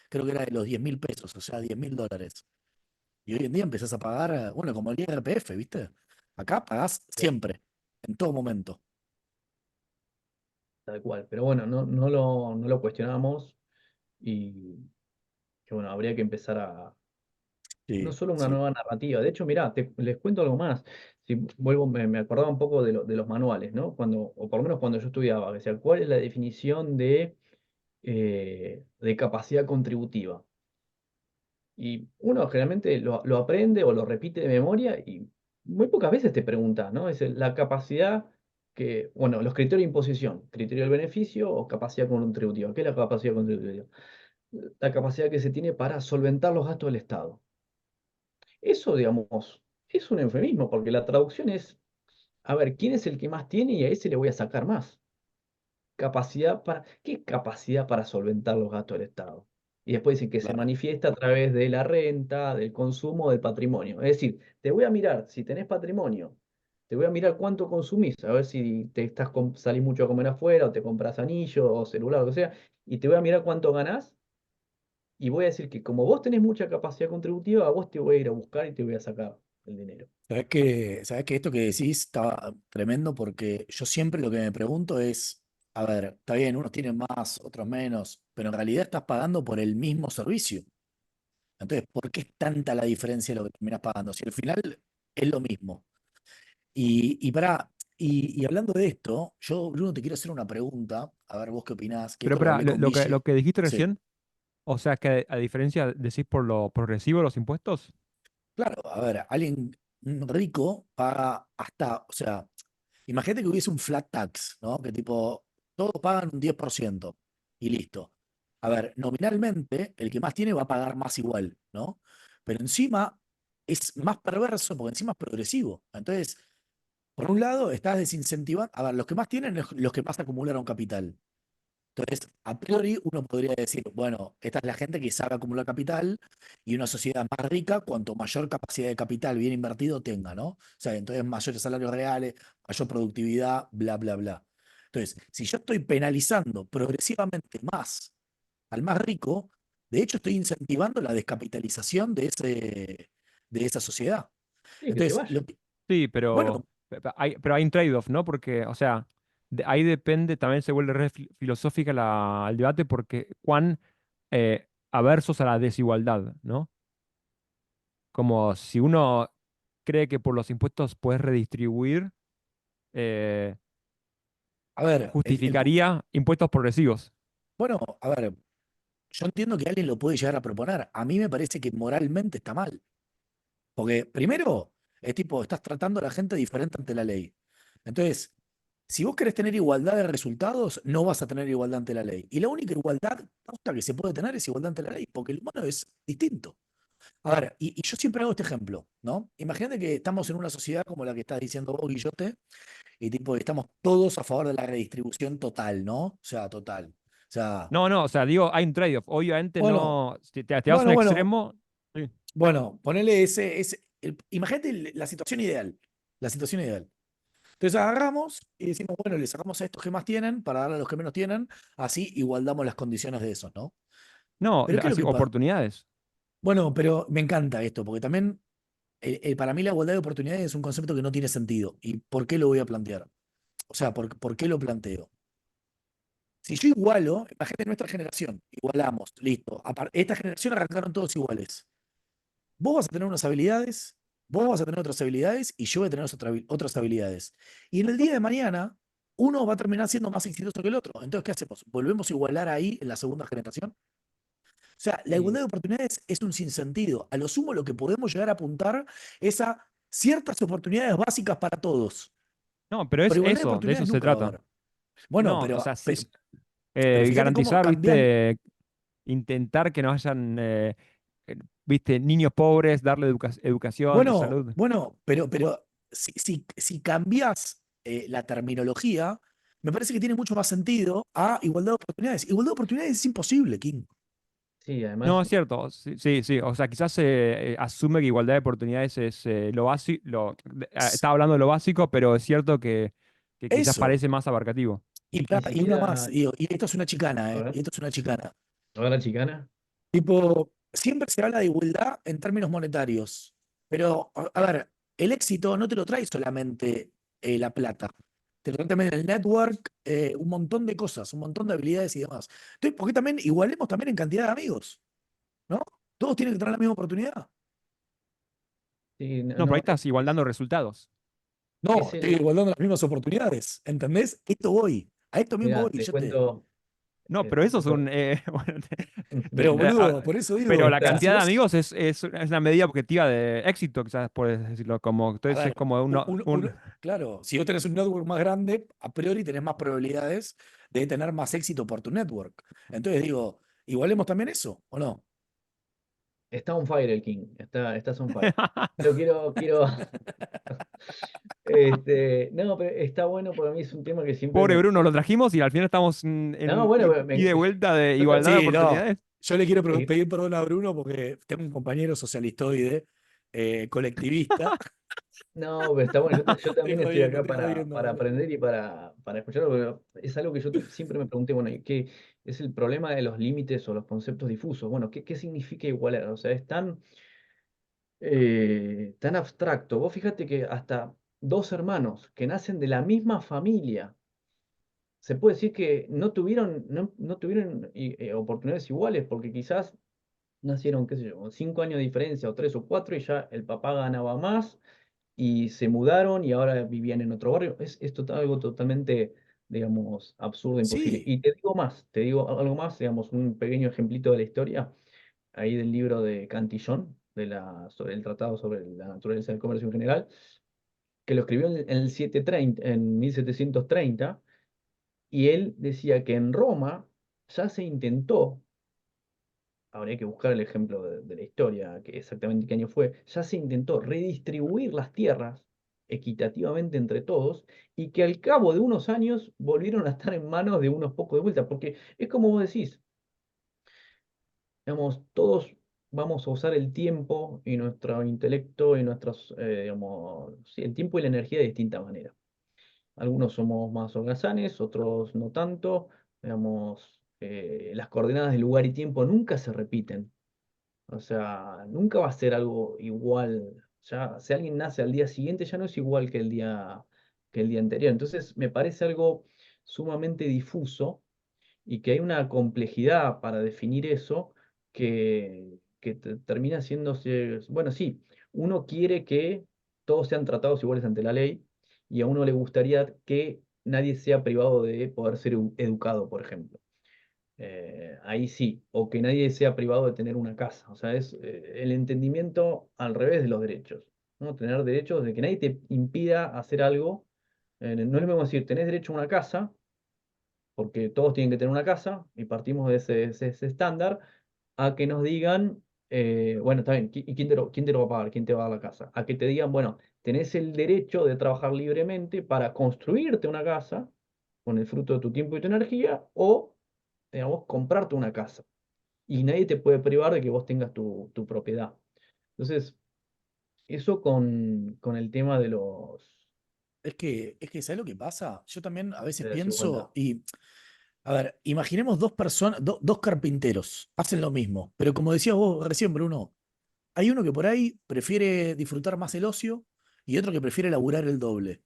Speaker 1: creo que era de los 10.000 pesos, o sea, $10.000. Y hoy en día empezás a pagar, bueno, como el IRPF, ¿viste? Acá pagás
Speaker 2: sí,
Speaker 1: siempre, en todo momento.
Speaker 2: tal cual. Pero bueno, no lo cuestionamos y bueno, habría que empezar no
Speaker 1: Sí,
Speaker 2: solo una
Speaker 1: sí.
Speaker 2: nueva narrativa. De hecho, mirá, les cuento algo más. Si vuelvo, me acordaba un poco de los manuales, ¿no? O por lo menos cuando yo estudiaba, que decía, ¿cuál es la definición de capacidad contributiva? Y uno generalmente lo aprende o lo repite de memoria y muy pocas veces te pregunta, ¿no? La capacidad bueno, los criterios de imposición, criterio del beneficio o capacidad contributiva. ¿Qué es la capacidad contributiva? La capacidad que se tiene para solventar los gastos del Estado. Eso, digamos, es un eufemismo, porque la traducción es, a ver, ¿quién es el que más tiene y a ese le voy a sacar más? ¿Qué capacidad para solventar los gastos del Estado? Y después dicen que se
Speaker 1: Claro.
Speaker 2: manifiesta a través de la renta, del consumo, del patrimonio. Es decir, te voy a mirar si tenés patrimonio, te voy a mirar cuánto consumís, a ver si salís mucho a comer afuera, o te compras anillo, o celular, o lo que sea, y te voy a mirar cuánto ganás, y voy a decir que como vos tenés mucha capacidad contributiva, a vos te voy a ir a buscar y te voy a sacar el dinero.
Speaker 1: Sabés que esto que decís está tremendo porque yo siempre lo que me pregunto es, a ver, está bien, unos tienen más, otros menos, pero en realidad estás pagando por el mismo servicio. Entonces, ¿por qué es tanta la diferencia de lo que terminas pagando? Si al final es lo mismo. Y hablando de esto, yo, Bruno, te quiero hacer una pregunta, a ver vos qué opinás, que
Speaker 3: Pero
Speaker 1: esto lo
Speaker 3: espera,
Speaker 1: hablé con
Speaker 3: lo
Speaker 1: Guille.
Speaker 3: que dijiste
Speaker 1: Sí,
Speaker 3: recién, o sea que a diferencia, decís por lo progresivo los impuestos.
Speaker 1: claro, a ver, alguien rico paga hasta, o sea, imagínate que hubiese un flat tax, ¿no? Que tipo, todos pagan un 10% y listo. A ver, nominalmente, el que más tiene va a pagar más igual, ¿no? Pero encima es más perverso porque encima es progresivo. Entonces, por un lado, estás desincentivando, a ver, los que más tienen es los que más acumularon capital. Entonces, a priori uno podría decir, bueno, esta es la gente que sabe acumular capital y una sociedad más rica, cuanto mayor capacidad de capital bien invertido tenga, ¿no? O sea, entonces mayores salarios reales, mayor productividad, bla, bla, bla. Entonces, si yo estoy penalizando progresivamente más al más rico, de hecho estoy incentivando la descapitalización de esa sociedad.
Speaker 2: Sí, que se
Speaker 1: Entonces,
Speaker 2: vaya.
Speaker 1: bueno,
Speaker 3: Sí, pero hay un trade-off, ¿no? Porque, o sea, ahí depende, también se vuelve re filosófica el debate porque cuán aversos a la desigualdad, ¿no? Como si uno cree que por los impuestos puedes redistribuir, eh,
Speaker 1: a ver,
Speaker 3: justificaría impuestos progresivos.
Speaker 1: bueno, a ver, yo entiendo que alguien lo puede llegar a proponer. A mí me parece que moralmente está mal. Porque primero, es tipo, estás tratando a la gente diferente ante la ley. Entonces, si vos querés tener igualdad de resultados, no vas a tener igualdad ante la ley. Y la única igualdad justa que se puede tener es igualdad ante la ley, porque el humano es distinto. A ver, y yo siempre hago este ejemplo, ¿no? Imagínate que estamos en una sociedad como la que estás diciendo vos, Guillote, y tipo, estamos todos a favor de la redistribución total, ¿no? O sea, total. O sea,
Speaker 3: No, no, o sea, digo, hay un trade-off. Obviamente
Speaker 1: bueno,
Speaker 3: no, si te vas a un
Speaker 1: bueno, bueno,
Speaker 3: extremo, sí.
Speaker 1: bueno, ponele imagínate la situación ideal, la situación ideal. Entonces agarramos y decimos, bueno, le sacamos a estos que más tienen para darle a los que menos tienen, así igualdamos las condiciones de esos, ¿no?
Speaker 3: No,
Speaker 1: Pero ¿qué es lo
Speaker 3: así,
Speaker 1: que pasa?
Speaker 3: oportunidades.
Speaker 1: Bueno, pero me encanta esto, porque también para mí la igualdad de oportunidades es un concepto que no tiene sentido. ¿Y por qué lo voy a plantear? O sea, ¿por qué lo planteo? Si yo igualo, imagínate nuestra generación, igualamos, listo. Esta generación arrancaron todos iguales. Vos vas a tener unas habilidades, vos vas a tener otras habilidades y yo voy a tener otras habilidades. Y en el día de mañana, uno va a terminar siendo más exitoso que el otro. Entonces, ¿qué hacemos? ¿Volvemos a igualar ahí en la segunda generación? O sea, la
Speaker 2: Sí,
Speaker 1: igualdad de oportunidades es un sinsentido. A lo sumo, lo que podemos llegar a apuntar es a ciertas oportunidades básicas para todos.
Speaker 3: No, pero es
Speaker 1: Pero igualdad de
Speaker 3: eso, de eso
Speaker 1: oportunidades
Speaker 3: se
Speaker 1: nunca va a
Speaker 3: trata.
Speaker 1: haber. Bueno,
Speaker 3: No, o sea,
Speaker 1: pero fíjate cómo
Speaker 3: garantizar,
Speaker 1: cambian
Speaker 3: viste, intentar que no hayan, viste, niños pobres, darle educación,
Speaker 1: bueno,
Speaker 3: salud.
Speaker 1: bueno, pero si cambias la terminología, me parece que tiene mucho más sentido a igualdad de oportunidades. Igualdad de oportunidades es imposible, King.
Speaker 2: sí,
Speaker 3: No,
Speaker 2: además,
Speaker 3: es cierto, sí, sí, sí. O sea, quizás asume que igualdad de oportunidades es lo básico,
Speaker 1: Es
Speaker 3: estaba hablando de lo básico, pero es cierto que quizás
Speaker 1: eso.
Speaker 3: parece más abarcativo.
Speaker 1: Y,
Speaker 2: ni
Speaker 1: y una más,
Speaker 2: siquiera,
Speaker 1: digo, y esto es una chicana,
Speaker 2: a
Speaker 1: ¿eh?
Speaker 2: ver,
Speaker 1: Y esto es una chicana.
Speaker 2: ahora chicana.
Speaker 1: Tipo, siempre se habla de igualdad en términos monetarios, pero, a ver, el éxito no te lo trae solamente la plata, te lo trae también el network, un montón de cosas, un montón de habilidades y demás. Entonces, ¿por qué también igualemos también en cantidad de amigos? ¿No? Todos tienen que tener la misma oportunidad.
Speaker 2: Sí, no,
Speaker 3: No, pero ahí
Speaker 2: no,
Speaker 3: estás igualdando resultados.
Speaker 1: No,
Speaker 2: es
Speaker 1: estoy
Speaker 2: el,
Speaker 1: igualando las mismas oportunidades, ¿entendés? Esto voy, a esto mismo
Speaker 2: mira,
Speaker 1: voy,
Speaker 2: te
Speaker 1: yo te...
Speaker 2: cuento,
Speaker 3: No, pero eso es
Speaker 2: te-
Speaker 3: un... bueno,
Speaker 1: Pero
Speaker 3: la- a-
Speaker 1: boludo, por eso digo,
Speaker 3: pero
Speaker 1: o
Speaker 3: la
Speaker 1: sea, si
Speaker 3: cantidad de
Speaker 1: vos...
Speaker 3: amigos es una medida objetiva de éxito, quizás puedes decirlo como...
Speaker 1: A
Speaker 3: Entonces es
Speaker 1: ver,
Speaker 3: como
Speaker 1: claro, si vos tenés un network más grande, a priori tenés más probabilidades de tener más éxito por tu network. Entonces digo, igualemos también eso, ¿o no?
Speaker 2: está on fire el King, estás on fire. Pero quiero, no, pero está bueno, para mí es un tema que siempre
Speaker 3: Pobre
Speaker 2: me...
Speaker 3: Bruno, lo trajimos y al final estamos
Speaker 2: No,
Speaker 3: en
Speaker 2: bueno,
Speaker 3: ida y de vuelta de
Speaker 2: yo
Speaker 3: igualdad de
Speaker 1: Sí, no.
Speaker 3: oportunidades.
Speaker 1: Yo le quiero
Speaker 2: eh,
Speaker 1: pedir perdón a Bruno porque tengo un compañero socialistoide, colectivista.
Speaker 2: no, pero está bueno, yo
Speaker 1: Estoy
Speaker 2: también estoy
Speaker 1: jodiendo,
Speaker 2: acá
Speaker 1: estoy jodiendo,
Speaker 2: para
Speaker 1: boludo.
Speaker 2: aprender y para escucharlo, pero es algo que yo siempre me pregunté, bueno, ¿y qué es el problema de los límites o los conceptos difusos? Bueno, ¿qué significa igualar? O sea, es tan abstracto. Vos fíjate que hasta dos hermanos que nacen de la misma familia, se puede decir que no tuvieron oportunidades iguales, porque quizás nacieron, qué sé yo, con 5 años de diferencia o 3 o 4 y ya el papá ganaba más y se mudaron y ahora vivían en otro barrio. Algo totalmente, digamos, absurdo, imposible.
Speaker 1: Sí,
Speaker 2: Y te digo más, te digo algo más, digamos, un pequeño ejemplito de la historia, ahí del libro de Cantillon, sobre el tratado sobre la naturaleza del comercio en general, que lo escribió en el 730, en 1730, y él decía que en Roma ya se intentó, habría que buscar el ejemplo de la historia, que exactamente qué año fue, ya se intentó redistribuir las tierras equitativamente entre todos y que al cabo de unos años volvieron a estar en manos de unos pocos de vuelta, porque es como vos decís, digamos, todos vamos a usar el tiempo y nuestro intelecto y nuestros, digamos, sí, el tiempo y la energía de distinta manera. Algunos somos más holgazanes, otros no tanto. Digamos, las coordenadas de lugar y tiempo nunca se repiten. O sea, nunca va a ser algo igual. Ya, si alguien nace al día siguiente, ya no es igual que el día anterior. Entonces, me parece algo sumamente difuso y que hay una complejidad para definir eso que termina siendo, bueno, sí, uno quiere que todos sean tratados iguales ante la ley y a uno le gustaría que nadie sea privado de poder ser educado, por ejemplo. Ahí sí, o que nadie sea privado de tener una casa. O sea, es el entendimiento al revés de los derechos, ¿no? Tener derechos de que nadie te impida hacer algo. No es lo mismo decir, tenés derecho a una casa porque todos tienen que tener una casa y partimos de ese estándar, a que nos digan, bueno, está bien, ¿y quién te lo va a pagar? ¿Quién te va a dar la casa? A que te digan, bueno, tenés el derecho de trabajar libremente para construirte una casa con el fruto de tu tiempo y tu energía o, digamos, comprarte una casa. Y nadie te puede privar de que vos tengas tu propiedad. Entonces, eso con el tema
Speaker 1: Es que, ¿sabes lo que pasa? Yo también a veces
Speaker 2: de la desigualdad.
Speaker 1: pienso y, a ver, imaginemos dos personas, dos carpinteros, hacen lo mismo, pero como decías vos recién, Bruno, hay uno que por ahí prefiere disfrutar más el ocio y otro que prefiere laburar el doble.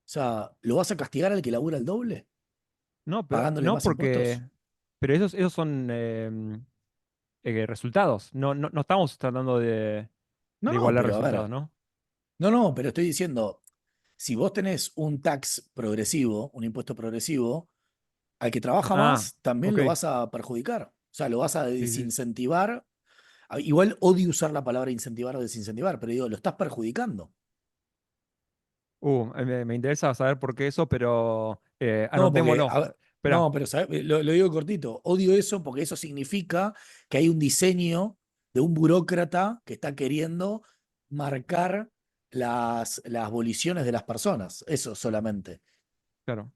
Speaker 1: O sea, ¿lo vas a castigar al que labura el doble?
Speaker 3: No, pero
Speaker 1: ¿Pagándole
Speaker 3: no
Speaker 1: más
Speaker 3: porque,
Speaker 1: impuestos?
Speaker 3: pero esos son resultados. No estamos tratando
Speaker 1: No,
Speaker 3: de
Speaker 1: no,
Speaker 3: igualar
Speaker 1: pero a
Speaker 3: resultados,
Speaker 1: ver,
Speaker 3: ¿no?
Speaker 1: no, no, pero estoy diciendo, si vos tenés un tax progresivo, un impuesto progresivo, al que trabaja
Speaker 3: Ah,
Speaker 1: más también
Speaker 3: ok.
Speaker 1: lo vas a perjudicar. O sea, lo vas a
Speaker 3: Sí, sí.
Speaker 1: desincentivar. Igual odio usar la palabra incentivar o desincentivar, pero digo, lo estás perjudicando.
Speaker 3: Me interesa saber por qué eso, pero
Speaker 1: No, porque,
Speaker 3: anotémoslo. Espera,
Speaker 1: no, pero lo digo cortito. Odio eso porque eso significa que hay un diseño de un burócrata que está queriendo marcar las aboliciones de las personas. Eso solamente.
Speaker 3: claro.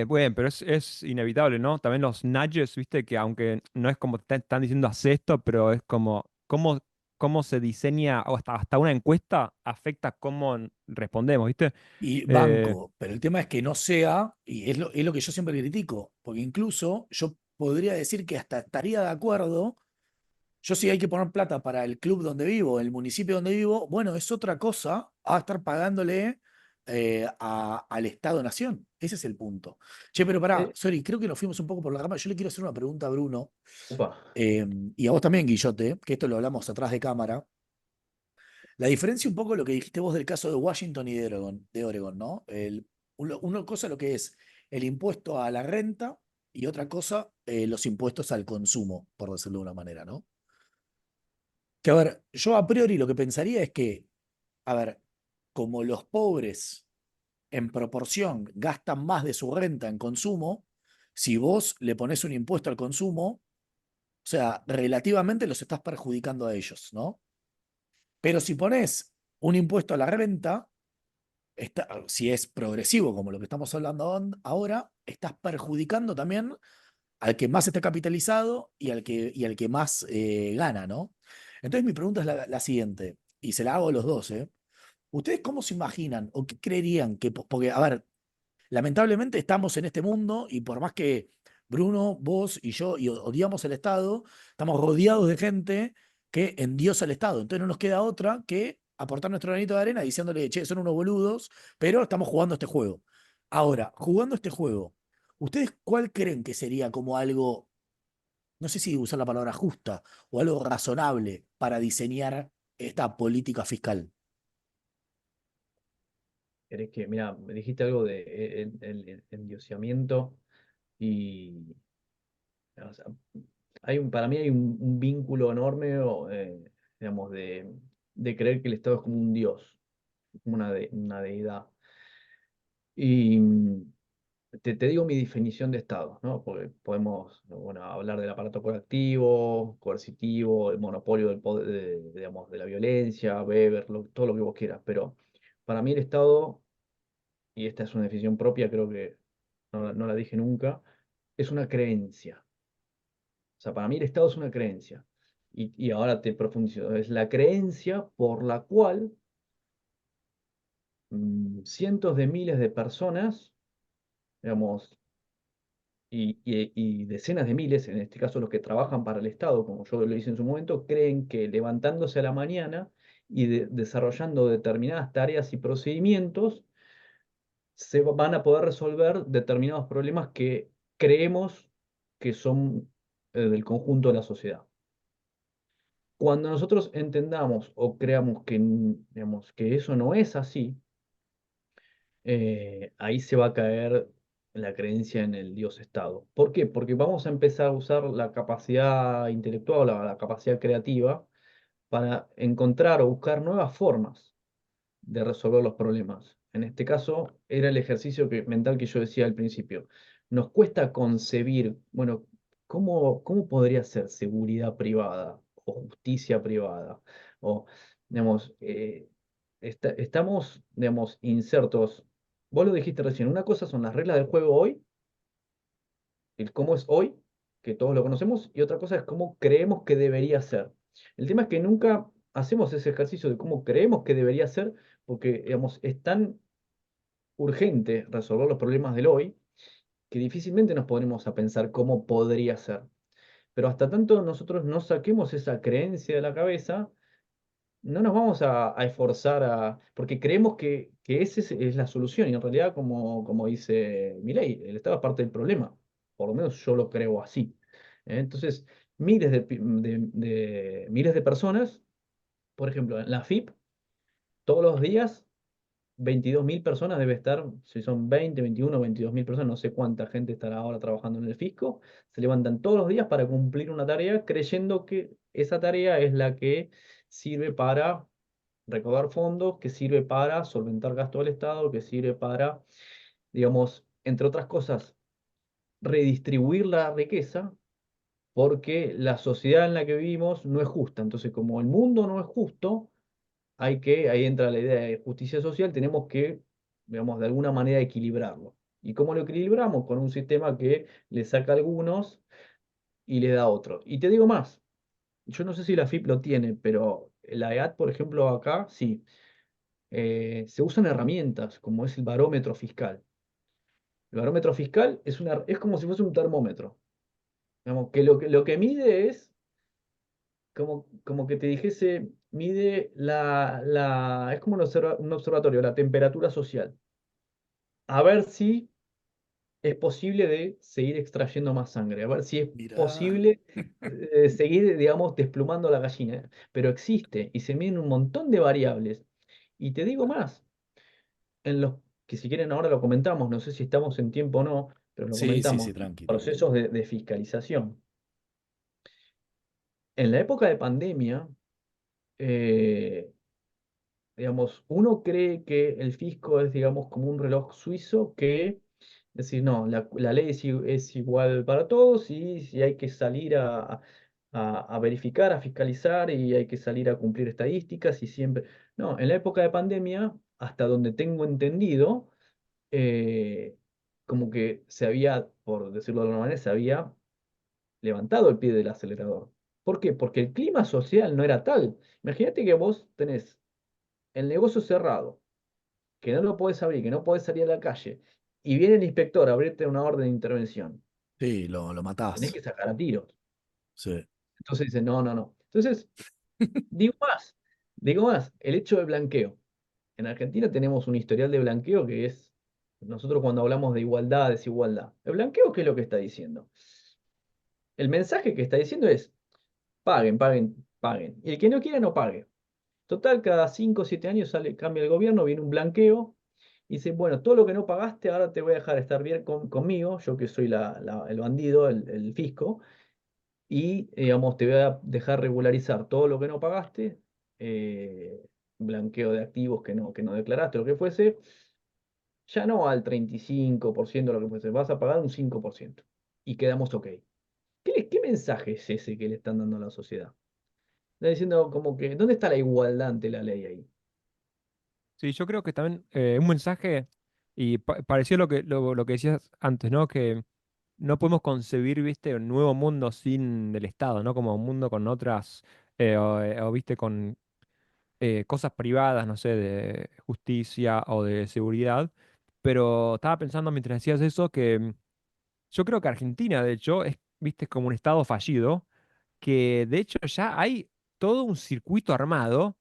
Speaker 3: Bueno, pero es inevitable, ¿no? También los nudges, viste, que aunque no es como están diciendo haz esto, pero es como cómo se diseña, o hasta una encuesta afecta cómo respondemos, ¿viste?
Speaker 1: Y
Speaker 3: Eh,
Speaker 1: banco, pero el tema es que no sea, y es lo que yo siempre critico, porque incluso yo podría decir que hasta estaría de acuerdo. Yo si hay que poner plata para el club donde vivo, el municipio donde vivo, bueno, es otra cosa a estar pagándole al Estado-Nación. Ese es el punto. Che, pero pará,
Speaker 2: Eh,
Speaker 1: sorry, creo que nos fuimos un poco por la rama. Yo le quiero hacer una pregunta a Bruno,
Speaker 2: Upa.
Speaker 1: eh, y a vos también, Guillote, que esto lo hablamos atrás de cámara. La diferencia un poco de lo que dijiste vos del caso de Washington y de Oregon, ¿no? Una cosa lo que es el impuesto a la renta y otra cosa los impuestos al consumo, por decirlo de una manera, ¿no? Que a ver, yo a priori lo que pensaría es que, a ver, como los pobres en proporción gastan más de su renta en consumo, si vos le pones un impuesto al consumo, o sea, relativamente los estás perjudicando a ellos, ¿no? Pero si pones un impuesto a la renta, si es progresivo, como lo que estamos hablando ahora, estás perjudicando también al que más está capitalizado y al que más gana, ¿no? Entonces mi pregunta es la siguiente, y se la hago a los dos, ¿eh? ¿Ustedes cómo se imaginan o qué creerían que, porque, a ver, lamentablemente estamos en este mundo y por más que Bruno, vos y yo odiamos el Estado, estamos rodeados de gente que endiosa el Estado. Entonces no nos queda otra que aportar nuestro granito de arena diciéndole, che, son unos boludos, pero estamos jugando este juego. Ahora, jugando este juego, ¿ustedes cuál creen que sería como algo, no sé si usar la palabra justa, o algo razonable para diseñar esta política fiscal?
Speaker 2: Querés que, mira, me dijiste algo de el endioseamiento y, o sea, para mí hay un vínculo enorme, digamos, de creer que el Estado es como un dios, como una deidad. Y te digo mi definición de Estado, ¿no? Porque podemos, bueno, hablar del aparato coercitivo, coercitivo, el monopolio del poder, digamos, de la violencia, Weber, todo lo que vos quieras, pero para mí el Estado, y esta es una definición propia, creo que no la dije nunca, es una creencia. O sea, para mí el Estado es una creencia. Y ahora te profundizo. Es la creencia por la cual cientos de miles de personas, digamos, y decenas de miles, en este caso los que trabajan para el Estado, como yo lo hice en su momento, creen que levantándose a la mañana y desarrollando determinadas tareas y procedimientos, van a poder resolver determinados problemas que creemos que son del conjunto de la sociedad. Cuando nosotros entendamos o creamos que, digamos, que eso no es así, ahí se va a caer la creencia en el Dios Estado. ¿Por qué? Porque vamos a empezar a usar la capacidad intelectual, la capacidad creativa, para encontrar o buscar nuevas formas de resolver los problemas. En este caso, era el ejercicio mental que yo decía al principio. Nos cuesta concebir, bueno, ¿cómo podría ser seguridad privada o justicia privada? O, digamos, estamos, digamos, insertos. Vos lo dijiste recién, una cosa son las reglas del juego hoy, el cómo es hoy, que todos lo conocemos, y otra cosa es cómo creemos que debería ser. El tema es que nunca hacemos ese ejercicio de cómo creemos que debería ser, porque, digamos, es tan urgente resolver los problemas del hoy, que difícilmente nos ponemos a pensar cómo podría ser. Pero hasta tanto nosotros no saquemos esa creencia de la cabeza, no nos vamos a esforzar porque creemos que esa es la solución, y en realidad, como dice Milei, el Estado es parte del problema. Por lo menos yo lo creo así. Entonces, miles de personas, por ejemplo, en la FIP, todos los días 22.000 personas debe estar, si son 20, 21, 22.000 personas, no sé cuánta gente estará ahora trabajando en el fisco, se levantan todos los días para cumplir una tarea creyendo que esa tarea es la que sirve para recaudar fondos, que sirve para solventar gastos del Estado, que sirve para, digamos, entre otras cosas, redistribuir la riqueza, porque la sociedad en la que vivimos no es justa. Entonces, como el mundo no es justo, ahí entra la idea de justicia social, tenemos que, digamos, de alguna manera equilibrarlo. ¿Y cómo lo equilibramos? Con un sistema que le saca a algunos y le da a otros. Y te digo más, yo no sé si la FIP lo tiene, pero la EAT, por ejemplo, acá sí, se usan herramientas como es el barómetro fiscal. El barómetro fiscal es como si fuese un termómetro. Digamos, que lo que mide es como que te dijese, mide es como un observatorio, la temperatura social. A ver si es posible de seguir extrayendo más sangre, a ver si es
Speaker 1: Mirá.
Speaker 2: posible seguir, digamos, desplumando la gallina. Pero existe y se miden un montón de variables. Y te digo más, en los que si quieren ahora lo comentamos, no sé si estamos en tiempo o no, pero lo
Speaker 1: Sí, sí, sí,
Speaker 2: comentamos,
Speaker 1: tranqui, tranqui.
Speaker 2: procesos de fiscalización. En la época de pandemia, eh, digamos, uno cree que el fisco es, digamos, como un reloj suizo que, es decir, no, la ley es igual para todos y si hay que salir a verificar, a fiscalizar y hay que salir a cumplir estadísticas y siempre... No, en la época de pandemia, hasta donde tengo entendido, eh, como que se había, por decirlo de alguna manera, se había levantado el pie del acelerador. ¿Por qué? Porque el clima social no era tal. Imagínate que vos tenés el negocio cerrado, que no lo podés abrir, que no podés salir a la calle, y viene el inspector a abrirte una orden de intervención,
Speaker 1: Sí, lo
Speaker 2: tenés
Speaker 1: matás.
Speaker 2: que sacar a tiros.
Speaker 1: Sí.
Speaker 2: Entonces dicen, no, no, no. Entonces, digo más, digo más, el hecho de blanqueo. En Argentina tenemos un historial de blanqueo que es, nosotros cuando hablamos de igualdad, desigualdad, el blanqueo, ¿qué es lo que está diciendo? El mensaje que está diciendo es, paguen, paguen, paguen. Y el que no quiera, no pague. Total, cada 5 o 7 años cambia el gobierno, viene un blanqueo y dice, bueno, todo lo que no pagaste, ahora te voy a dejar estar bien conmigo, yo que soy el bandido, el fisco, y digamos, te voy a dejar regularizar todo lo que no pagaste, eh, blanqueo de activos que no declaraste, lo que fuese, ya no al 35% lo que fuese, vas a pagar un 5% y quedamos ok. ¿Qué mensaje es ese que le están dando a la sociedad? Está diciendo como que, ¿dónde está la igualdad ante la ley ahí?
Speaker 3: Sí, yo creo que también un mensaje, y pareció lo que decías antes, ¿no? Que no podemos concebir, viste, un nuevo mundo sin el Estado, ¿no? Como un mundo con otras, viste, con cosas privadas, no sé, de justicia o de seguridad. Pero estaba pensando mientras decías eso que yo creo que Argentina, de hecho, es, viste, como un estado fallido, que de hecho ya hay todo un circuito armado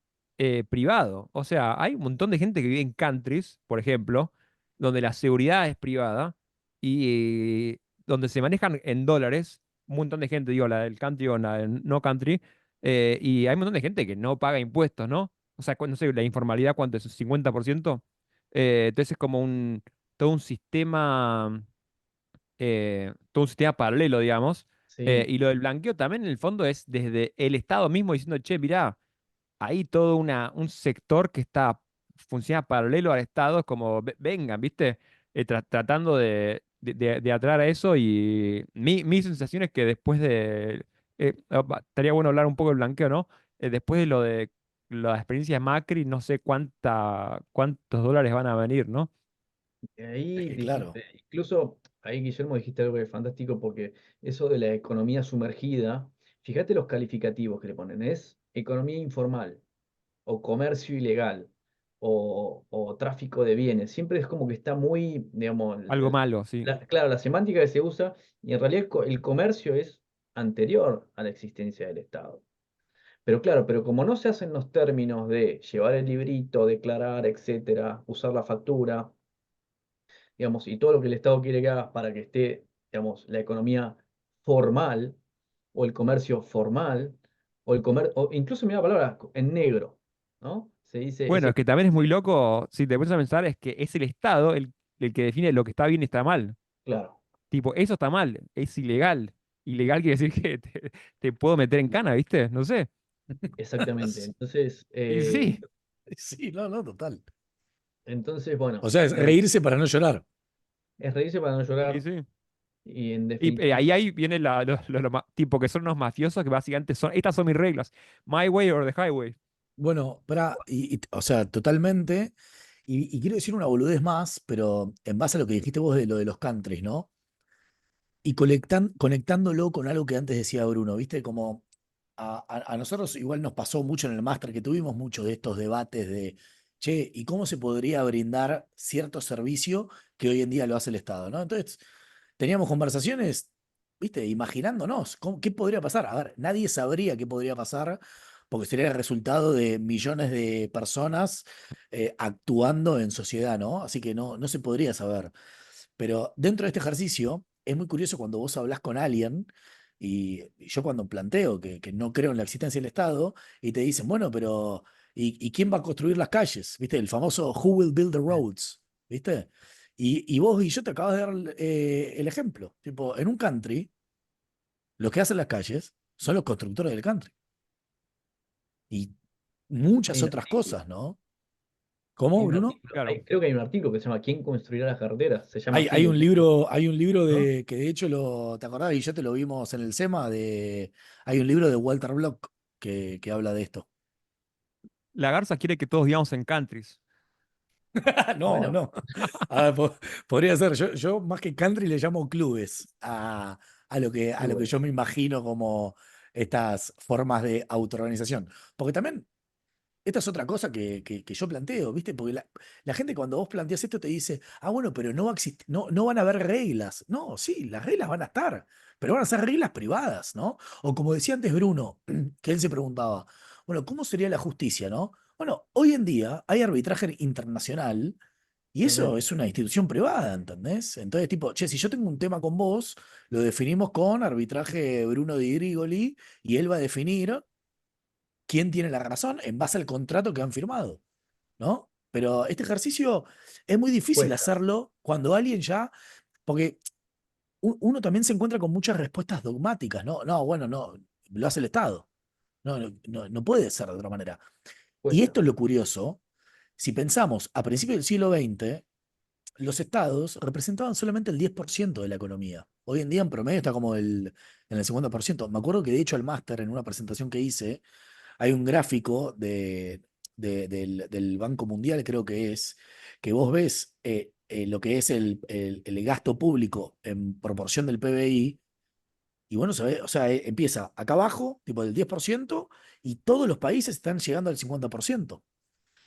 Speaker 3: privado. O sea, hay un montón de gente que vive en countries, por ejemplo, donde la seguridad es privada y donde se manejan en dólares. Un montón de gente, digo, la del country o la del no country, y hay un montón de gente que no paga impuestos, ¿no? O sea, no sé, la informalidad, ¿cuánto es? ¿50%? Entonces es como todo un sistema todo un sistema paralelo, digamos.
Speaker 2: Sí,
Speaker 3: Y lo del blanqueo también en el fondo es desde el Estado mismo diciendo, che, mirá, hay todo un sector que funciona paralelo al Estado, es como, vengan, ¿viste? Tratando de atraer a eso y mi sensación es que después estaría bueno hablar un poco del blanqueo, ¿no? Después de lo de la experiencia de Macri, no sé cuántos dólares van a venir, ¿no?
Speaker 2: y
Speaker 1: Es
Speaker 2: ahí
Speaker 1: que claro,
Speaker 2: dijiste, incluso ahí Guillermo dijiste algo que es fantástico porque eso de la economía sumergida, fíjate los calificativos que le ponen, es economía informal o comercio ilegal o tráfico de bienes, siempre es como que está muy, digamos,
Speaker 3: Algo malo, sí.
Speaker 2: claro, la semántica que se usa y en realidad el comercio es anterior a la existencia del Estado. Pero claro, pero como no se hacen los términos de llevar el librito, declarar, etcétera, usar la factura, digamos, y todo lo que el Estado quiere que hagas para que esté, digamos, la economía formal o el comercio formal o incluso mira la palabra en negro, ¿no? Se dice
Speaker 3: Bueno,
Speaker 2: ese
Speaker 3: es que también es muy loco, si te pones a pensar, es que es el Estado el que define lo que está bien y está mal.
Speaker 2: claro,
Speaker 3: Tipo, eso está mal, es ilegal. Ilegal quiere decir que te puedo meter en cana, ¿viste? No sé.
Speaker 2: exactamente. Entonces,
Speaker 3: Y sí,
Speaker 1: sí, no, no, total.
Speaker 2: bueno,
Speaker 1: O sea, es reírse para no llorar.
Speaker 2: es reírse para no
Speaker 3: y
Speaker 2: llorar
Speaker 3: sí.
Speaker 2: y en
Speaker 3: Y
Speaker 2: definitiva,
Speaker 3: ahí viene tipo que son unos mafiosos que básicamente estas son mis reglas. My way or the highway.
Speaker 1: Bueno, o sea, totalmente. Y quiero decir una boludez más, pero en base a lo que dijiste vos de lo de los countries, ¿no? Y conectándolo con algo que antes decía Bruno, ¿viste? Como a nosotros igual nos pasó mucho en el máster que tuvimos muchos de estos debates de, che, ¿y cómo se podría brindar cierto servicio que hoy en día lo hace el Estado, ¿no? Entonces, teníamos conversaciones, ¿viste? Imaginándonos, ¿qué podría pasar? A ver, nadie sabría qué podría pasar porque sería el resultado de millones de personas actuando en sociedad, ¿no? Así que no se podría saber. Pero dentro de este ejercicio es muy curioso cuando vos hablás con alguien, y yo cuando planteo que no creo en la existencia del Estado, y te dicen, bueno, pero ¿y quién va a construir las calles? ¿Viste? El famoso Who will build the roads? ¿Viste? Y vos y yo te acabas de dar el ejemplo. Tipo, en un country, los que hacen las calles son los constructores del country. Y
Speaker 2: hay
Speaker 1: muchas
Speaker 2: un
Speaker 1: otras
Speaker 2: artículo,
Speaker 1: cosas, ¿no? ¿Cómo,
Speaker 2: hay un
Speaker 1: Bruno?
Speaker 2: artículo,
Speaker 3: Claro.
Speaker 2: creo que hay un artículo que se llama ¿Quién construirá las carreteras? Se llama así,
Speaker 1: Hay un libro
Speaker 2: ¿no?
Speaker 1: que de hecho ¿te acordás? Y yo te lo vimos en el SEMA hay un libro de Walter Block que habla de esto.
Speaker 3: La Garza quiere que todos vivamos en countries.
Speaker 1: No,
Speaker 2: Bueno,
Speaker 1: no. A ver, podría ser. Yo más que country le llamo clubes a lo que
Speaker 2: clubes.
Speaker 1: yo me imagino como estas formas de autoorganización. Porque también esta es otra cosa que yo planteo, ¿viste? Porque la gente cuando vos planteas esto te dice, bueno, pero no va a no van a haber reglas. No, sí, las reglas van a estar, pero van a ser reglas privadas, ¿no? O como decía antes Bruno, que él se preguntaba, bueno, ¿cómo sería la justicia, no? Bueno, hoy en día hay arbitraje internacional y eso
Speaker 2: Ujú.
Speaker 1: es una institución privada, ¿entendés? Entonces, tipo, che, si yo tengo un tema con vos, lo definimos con arbitraje Bruno Di Grigoli y él va a definir quién tiene la razón en base al contrato que han firmado, ¿no? Pero este ejercicio es muy difícil
Speaker 2: Cuesta.
Speaker 1: hacerlo cuando alguien ya, porque uno también se encuentra con muchas respuestas dogmáticas, ¿no? No, bueno, no, lo hace el Estado. No puede ser de otra manera. Y
Speaker 2: Cuesta.
Speaker 1: esto es lo curioso. Si pensamos a principios del siglo XX, los estados representaban solamente el 10% de la economía. Hoy en día en promedio está como en el 50%. Me acuerdo que de hecho al máster, en una presentación que hice, hay un gráfico del Banco Mundial, creo que es que vos ves lo que es el gasto público en proporción del PBI, y bueno, se ve, o sea, empieza acá abajo, tipo del 10%, y todos los países están llegando al 50%.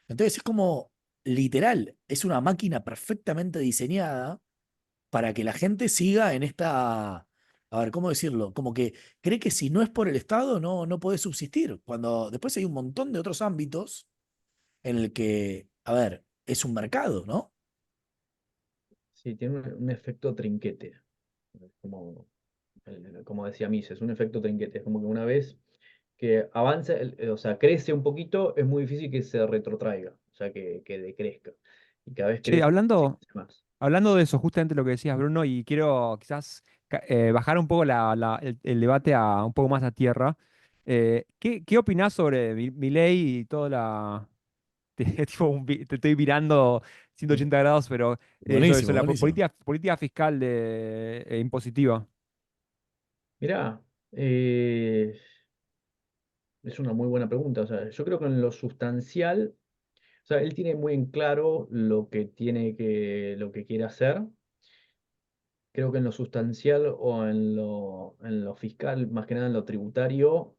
Speaker 1: Entonces es como, literal, es una máquina perfectamente diseñada para que la gente siga en esta, a ver, ¿cómo decirlo? Como que cree que si no es por el Estado no puede subsistir, cuando después hay un montón de otros ámbitos en el que, a ver, es un mercado, ¿no?
Speaker 2: Sí, tiene un efecto trinquete. Como, como decía Mises, un efecto trinquete. Es como que una vez que avanza, o sea, crece un poquito, es muy difícil que se retrotraiga, o sea, que decrezca. Y cada vez
Speaker 3: Che,
Speaker 2: crece más y
Speaker 3: hablando,
Speaker 2: crece más.
Speaker 3: hablando de eso, justamente lo que decías, Bruno, y quiero quizás bajar un poco el debate a un poco más a tierra. ¿Qué opinás sobre Milei y toda la... tipo, te estoy mirando 180 grados, pero sobre
Speaker 1: Buenísimo,
Speaker 3: la
Speaker 1: buenísimo.
Speaker 3: política fiscal impositiva.
Speaker 2: Mirá, es una muy buena pregunta. O sea, yo creo que en lo sustancial, o sea, él tiene muy en claro lo que quiere hacer. Creo que en lo sustancial o en lo fiscal, más que nada en lo tributario,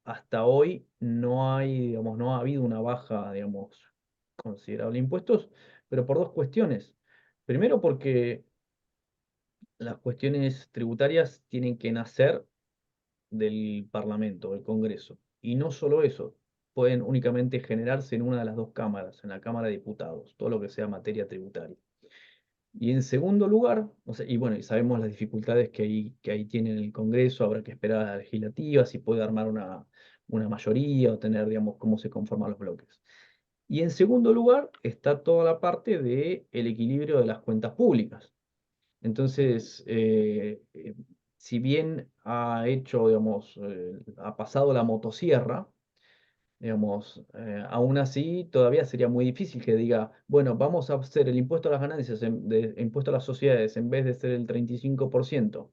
Speaker 2: hasta hoy no hay, digamos, no ha habido una baja, digamos, considerable de impuestos, pero por dos cuestiones. Primero porque las cuestiones tributarias tienen que nacer del Parlamento, del Congreso. Y no solo eso, pueden únicamente generarse en una de las dos cámaras, en la Cámara de Diputados, todo lo que sea materia tributaria. Y en segundo lugar, o sea, y bueno, y sabemos las dificultades que ahí tiene el Congreso, habrá que esperar a la legislativa, si puede armar una mayoría o tener, digamos, cómo se conforman los bloques. Y en segundo lugar está toda la parte del equilibrio de las cuentas públicas. Entonces, si bien ha hecho, digamos, ha pasado la motosierra, digamos, aún así todavía sería muy difícil que diga, bueno, vamos a hacer el impuesto a las ganancias, impuesto a las sociedades, en vez de ser el 35%,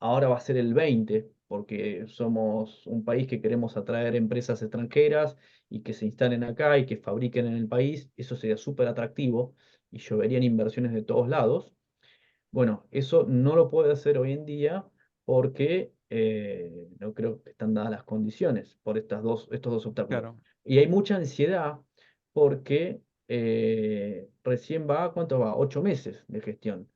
Speaker 2: ahora va a ser el 20%, porque somos un país que queremos atraer empresas extranjeras y que se instalen acá y que fabriquen en el país, eso sería súper atractivo y lloverían inversiones de todos lados. Bueno, eso no lo puede hacer hoy en día porque no creo que están dadas las condiciones por estos dos obstáculos.
Speaker 3: Claro.
Speaker 2: Y hay mucha ansiedad porque recién va, ¿cuánto va? 8 meses de gestión.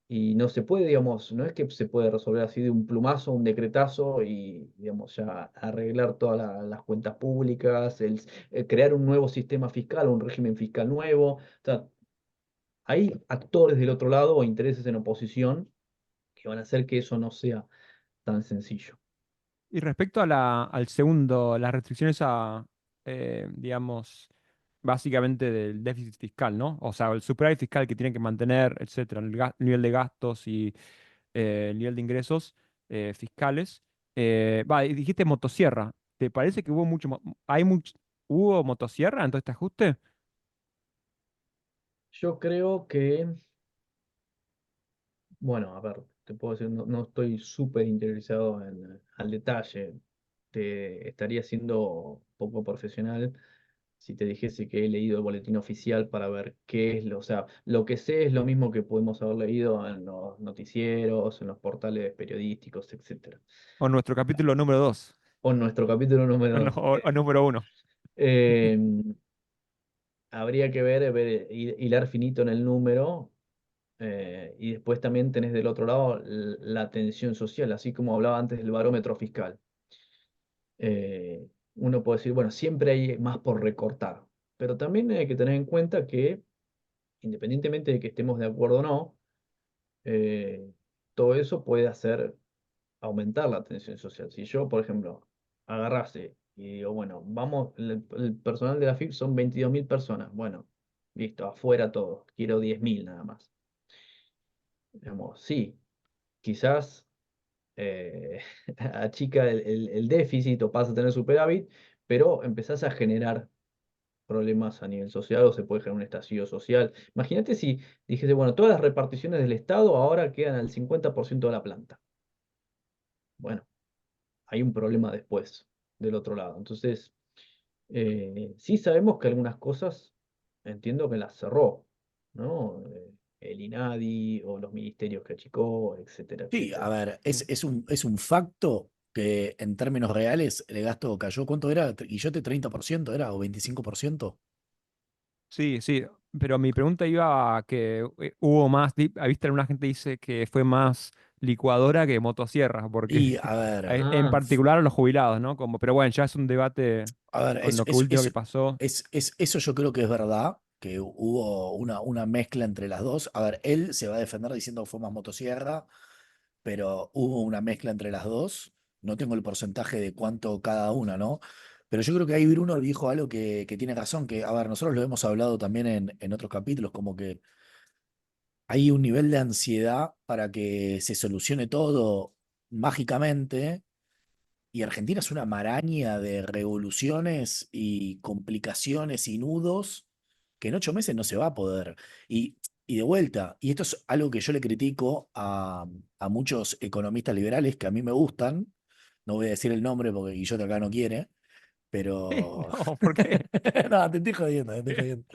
Speaker 2: Y no se puede, digamos, no es que se puede resolver así de un plumazo, un decretazo y, digamos, ya arreglar todas las cuentas públicas, crear un nuevo sistema fiscal, un régimen fiscal nuevo. O sea, hay actores del otro lado o intereses en oposición que van a hacer que eso no sea tan sencillo.
Speaker 3: Y respecto a al segundo, las restricciones a, digamos, básicamente del déficit fiscal, ¿no? O sea, el superávit fiscal que tienen que mantener, etcétera, el nivel de gastos y el nivel de ingresos fiscales. Y dijiste motosierra. ¿Te parece que hubo hubo motosierra en todo este ajuste?
Speaker 2: Yo creo que, bueno, a ver, te puedo decir, no estoy súper interesado al detalle. Te estaría siendo poco profesional si te dijese que he leído el boletín oficial para ver qué es o sea, lo que sé es lo mismo que podemos haber leído en los noticieros, en los portales periodísticos, etcétera.
Speaker 3: O nuestro capítulo número 2,
Speaker 2: O en nuestro capítulo
Speaker 3: o, no-
Speaker 2: número.
Speaker 3: o número 1.
Speaker 2: eh, Habría que ver, hilar finito en el número, y después también tenés del otro lado la tensión social, así como hablaba antes del barómetro fiscal. Uno puede decir, bueno, siempre hay más por recortar, pero también hay que tener en cuenta que, independientemente de que estemos de acuerdo o no, eh, todo eso puede hacer aumentar la tensión social. Si yo, por ejemplo, agarrase y digo, bueno, vamos, el personal de la FIP son 22.000 personas, bueno, listo, afuera todos, quiero 10.000 nada más. Digamos, sí, quizás achica el déficit o pasa a tener superávit, pero empezás a generar problemas a nivel social o se puede generar un estallido social. Imagínate si dijese, bueno, todas las reparticiones del Estado ahora quedan al 50% de la planta. Bueno, hay un problema después del otro lado. Entonces, Sí sabemos que algunas cosas entiendo que las cerró, ¿no? El INADI o los ministerios que achicó, etcétera,
Speaker 1: Sí, a
Speaker 2: etcétera.
Speaker 1: ver,
Speaker 2: ¿No?
Speaker 1: es un facto que en términos reales el gasto cayó. ¿Cuánto era? ¿Guillote 30% era? ¿O 25%?
Speaker 3: Sí, sí, pero mi pregunta iba a que hubo más, viste, alguna gente dice que fue más licuadora que motosierra, porque
Speaker 1: Y a ver,
Speaker 3: en
Speaker 2: Ah,
Speaker 3: particular a los jubilados, ¿no? Como, pero bueno, ya es un debate
Speaker 1: a ver,
Speaker 3: con lo que último que pasó.
Speaker 1: eso yo creo que es verdad, que hubo una mezcla entre las dos. A ver, él se va a defender diciendo que fue más motosierra, pero hubo una mezcla entre las dos. No tengo el porcentaje de cuánto cada una, ¿no? Pero yo creo que ahí Bruno dijo algo que tiene razón, que, a ver, nosotros lo hemos hablado también en otros capítulos, como que hay un nivel de ansiedad para que se solucione todo mágicamente, y Argentina es una maraña de revoluciones y complicaciones y nudos que en 8 meses no se va a poder. Y, y de vuelta, y esto es algo que yo le critico a muchos economistas liberales que a mí me gustan, no voy a decir el nombre porque Guillote acá no quiere, pero...
Speaker 3: No, ¿por qué?
Speaker 1: No, te estoy jodiendo, te estoy jodiendo.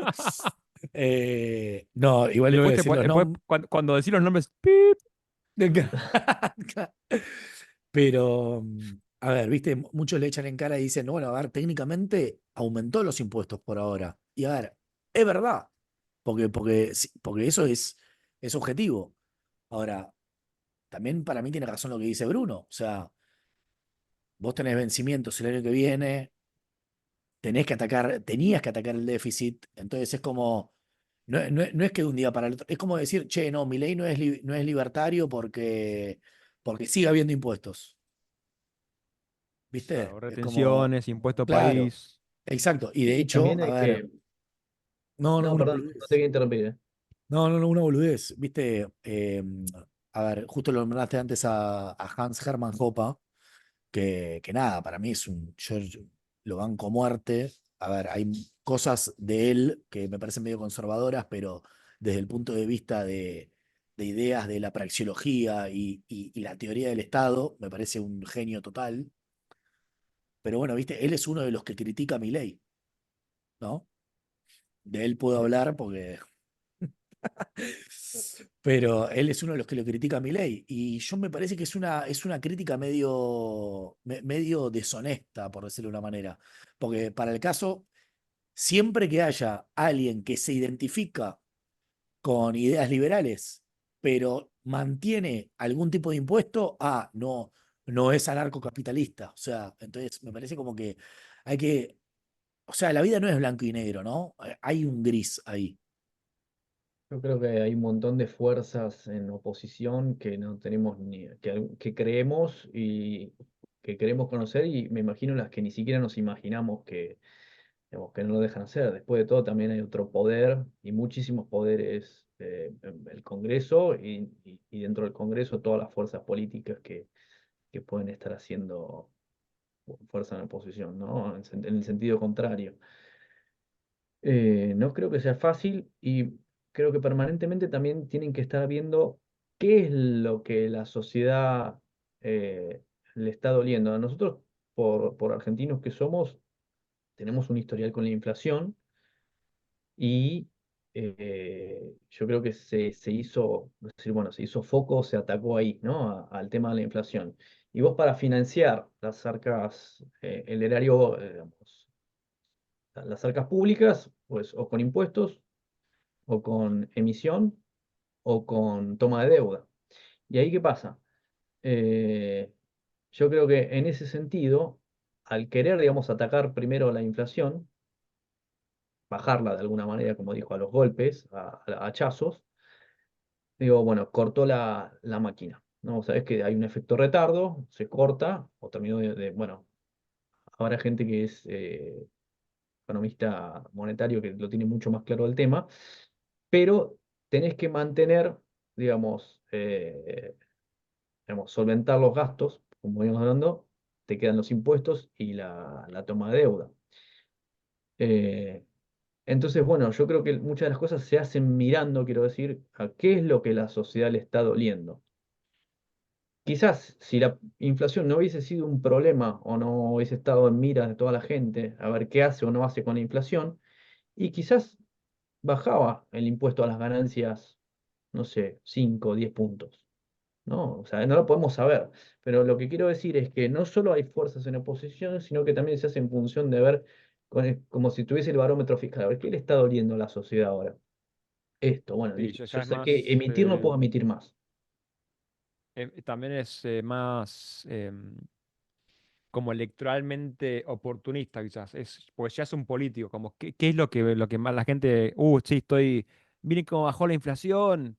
Speaker 1: No, igual le voy a decir los
Speaker 3: Después
Speaker 1: nombres.
Speaker 3: cuando decís los nombres, ¡pip!
Speaker 1: Pero, a ver, viste, muchos le echan en cara y dicen, bueno, a ver, técnicamente aumentó los impuestos por ahora. Y a ver, es verdad, porque eso es objetivo. Ahora, también para mí tiene razón lo que dice Bruno. O sea, vos tenés vencimientos el año que viene, tenías que atacar el déficit, entonces es como, no es que de un día para el otro, es como decir, che, no, mi ley no es libertario porque sigue habiendo impuestos. ¿Viste?
Speaker 3: Claro,
Speaker 1: Es como,
Speaker 3: retenciones, impuesto
Speaker 1: claro,
Speaker 3: país.
Speaker 1: exacto. Y de
Speaker 2: y
Speaker 1: hecho,
Speaker 2: también
Speaker 1: a
Speaker 2: hay
Speaker 1: ver,
Speaker 2: que...
Speaker 1: no,
Speaker 2: No,
Speaker 1: una
Speaker 2: perdón, no te
Speaker 1: boludez.
Speaker 2: quiero interrumpir, ¿eh?
Speaker 1: No, una boludez. ¿Viste? A ver, justo lo nombraste antes a Hans Hermann Hoppe, que nada, para mí yo lo banco a muerte. A ver, hay cosas de él que me parecen medio conservadoras, pero desde el punto de vista de ideas de la praxeología y la teoría del Estado, me parece un genio total. Pero bueno, viste, él es uno de los que critica a Milei, ¿no? De él puedo
Speaker 2: Sí.
Speaker 1: hablar porque... Pero él es uno de los que lo critica a Milei. Y yo me parece que es una crítica medio deshonesta, por decirlo de una manera. Porque para el caso, siempre que haya alguien que se identifica con ideas liberales, pero mantiene algún tipo de impuesto, no es anarcocapitalista. O sea, entonces me parece como que hay que... O sea, la vida no es blanco y negro, ¿no? Hay un gris ahí.
Speaker 2: Yo creo que hay un montón de fuerzas en oposición que no tenemos ni, que creemos y que queremos conocer y me imagino las que ni siquiera nos imaginamos que, digamos, que no lo dejan hacer. Después de todo también hay otro poder y muchísimos poderes, en el Congreso y dentro del Congreso todas las fuerzas políticas que pueden estar haciendo fuerza en la oposición, ¿no? En el sentido contrario. No creo que sea fácil y creo que permanentemente también tienen que estar viendo qué es lo que la sociedad le está doliendo. A nosotros, por argentinos que somos, tenemos un historial con la inflación y yo creo que se hizo, es decir, bueno, se hizo foco, se atacó ahí, ¿no? Al tema de la inflación. Y vos para financiar las arcas, el erario, digamos, las arcas públicas, pues o con impuestos o con emisión o con toma de deuda. ¿Y ahí qué pasa? Eh, yo creo que en ese sentido, al querer, digamos, atacar primero la inflación, bajarla de alguna manera, como dijo, a los golpes, a hachazos, digo, bueno, cortó la máquina. ¿No? Sabes que hay un efecto retardo, se corta, o terminó bueno, habrá gente que es economista monetario que lo tiene mucho más claro el tema, pero tenés que mantener, digamos, solventar los gastos, como venimos hablando, te quedan los impuestos y la toma de deuda. Eh, entonces, bueno, yo creo que muchas de las cosas se hacen mirando, quiero decir, a qué es lo que la sociedad le está doliendo. quizás si la inflación no hubiese sido un problema o no hubiese estado en miras de toda la gente, a ver qué hace o no hace con la inflación, y quizás bajaba el impuesto a las ganancias, no sé, 5 o 10 puntos. ¿No? O sea, no lo podemos saber, pero lo que quiero decir es que no solo hay fuerzas en oposición, sino que también se hace en función de ver, como si tuviese el barómetro fiscal, a ver qué le está doliendo a la sociedad ahora. Esto, bueno,
Speaker 3: Sí,
Speaker 2: listo,
Speaker 3: ya,
Speaker 2: ya
Speaker 3: ya es
Speaker 2: saqué,
Speaker 3: más,
Speaker 2: emitir no puedo emitir más.
Speaker 3: también es más como electoralmente oportunista, quizás. Pues ya es un político, como qué es lo que más la gente, sí, miren cómo bajó la inflación,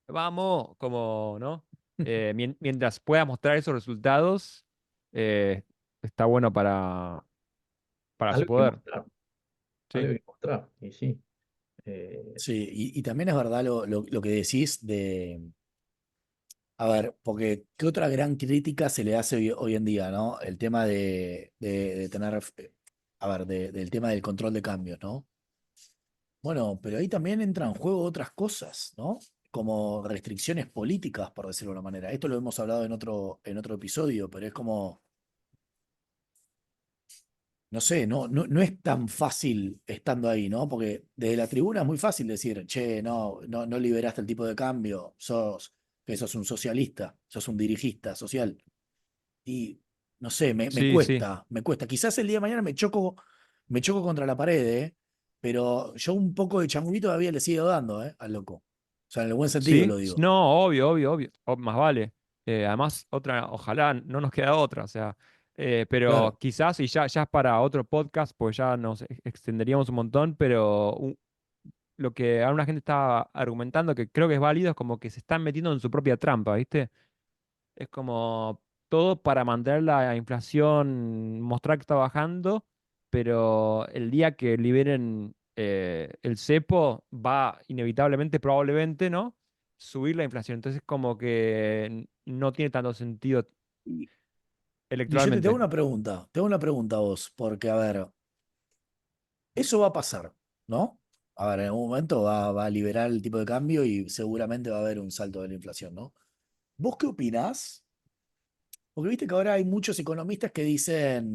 Speaker 3: vamos, como, ¿no? Mientras pueda mostrar esos resultados, eh, está bueno para su
Speaker 2: Algo que
Speaker 3: poder,
Speaker 2: mostrar,
Speaker 3: ¿sí?
Speaker 2: algo que mostrar, y sí. eh,
Speaker 1: Sí, y también es verdad lo que decís de, a ver, porque ¿qué otra gran crítica se le hace hoy en día, ¿no? El tema de tener, a ver, del tema del control de cambios, ¿no? Bueno, pero ahí también entran en juego otras cosas, ¿no? Como restricciones políticas, por decirlo de una manera. Esto lo hemos hablado en otro episodio, pero es como, no sé, no es tan fácil estando ahí, ¿no? Porque desde la tribuna es muy fácil decir, che, no liberaste el tipo de cambio, que sos un socialista, sos un dirigista social. Y no sé, me
Speaker 3: Sí, sí,
Speaker 1: cuesta, me cuesta. Quizás el día de mañana me choco contra la pared, ¿eh? Pero yo un poco de changuito todavía le sigo dando, ¿eh? Al loco. O sea, en el buen sentido
Speaker 3: sí,
Speaker 1: lo digo.
Speaker 3: no, obvio, obvio, obvio, más vale. Además, ojalá no nos queda otra, o sea, pero
Speaker 1: Claro.
Speaker 3: quizás, y ya es para otro podcast, pues ya nos extenderíamos un montón, pero lo que alguna gente está argumentando, que creo que es válido, es como que se están metiendo en su propia trampa, ¿viste? Es como todo para mantener la inflación, mostrar que está bajando, pero el día que liberen el cepo va inevitablemente, probablemente, ¿no? Subir la inflación. Entonces como que no tiene tanto sentido
Speaker 1: Y, y yo te hago
Speaker 3: electoralmente.
Speaker 1: una pregunta a vos, porque a ver, eso va a pasar, ¿no? A ver, en algún momento va a liberar el tipo de cambio y seguramente va a haber un salto de la inflación, ¿no? ¿Vos qué opinás? Porque viste que ahora hay muchos economistas que dicen,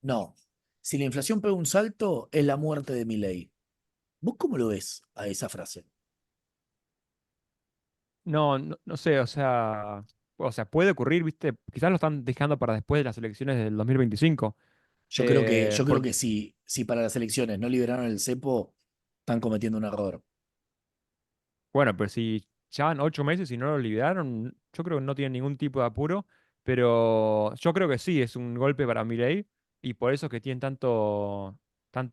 Speaker 1: no, si la inflación pega un salto, es la muerte de Milei. ¿Vos cómo lo ves a esa frase?
Speaker 3: No sé, o sea, puede ocurrir, ¿viste? Quizás lo están dejando para después de las elecciones del 2025.
Speaker 1: Yo creo que, yo creo
Speaker 3: Porque
Speaker 1: que si para las elecciones no liberaron el cepo, están cometiendo un error.
Speaker 3: bueno, pero si ya van 8 meses y no lo liberaron, yo creo que no tienen ningún tipo de apuro, pero yo creo que sí, es un golpe para Milei y por eso es que tienen tanto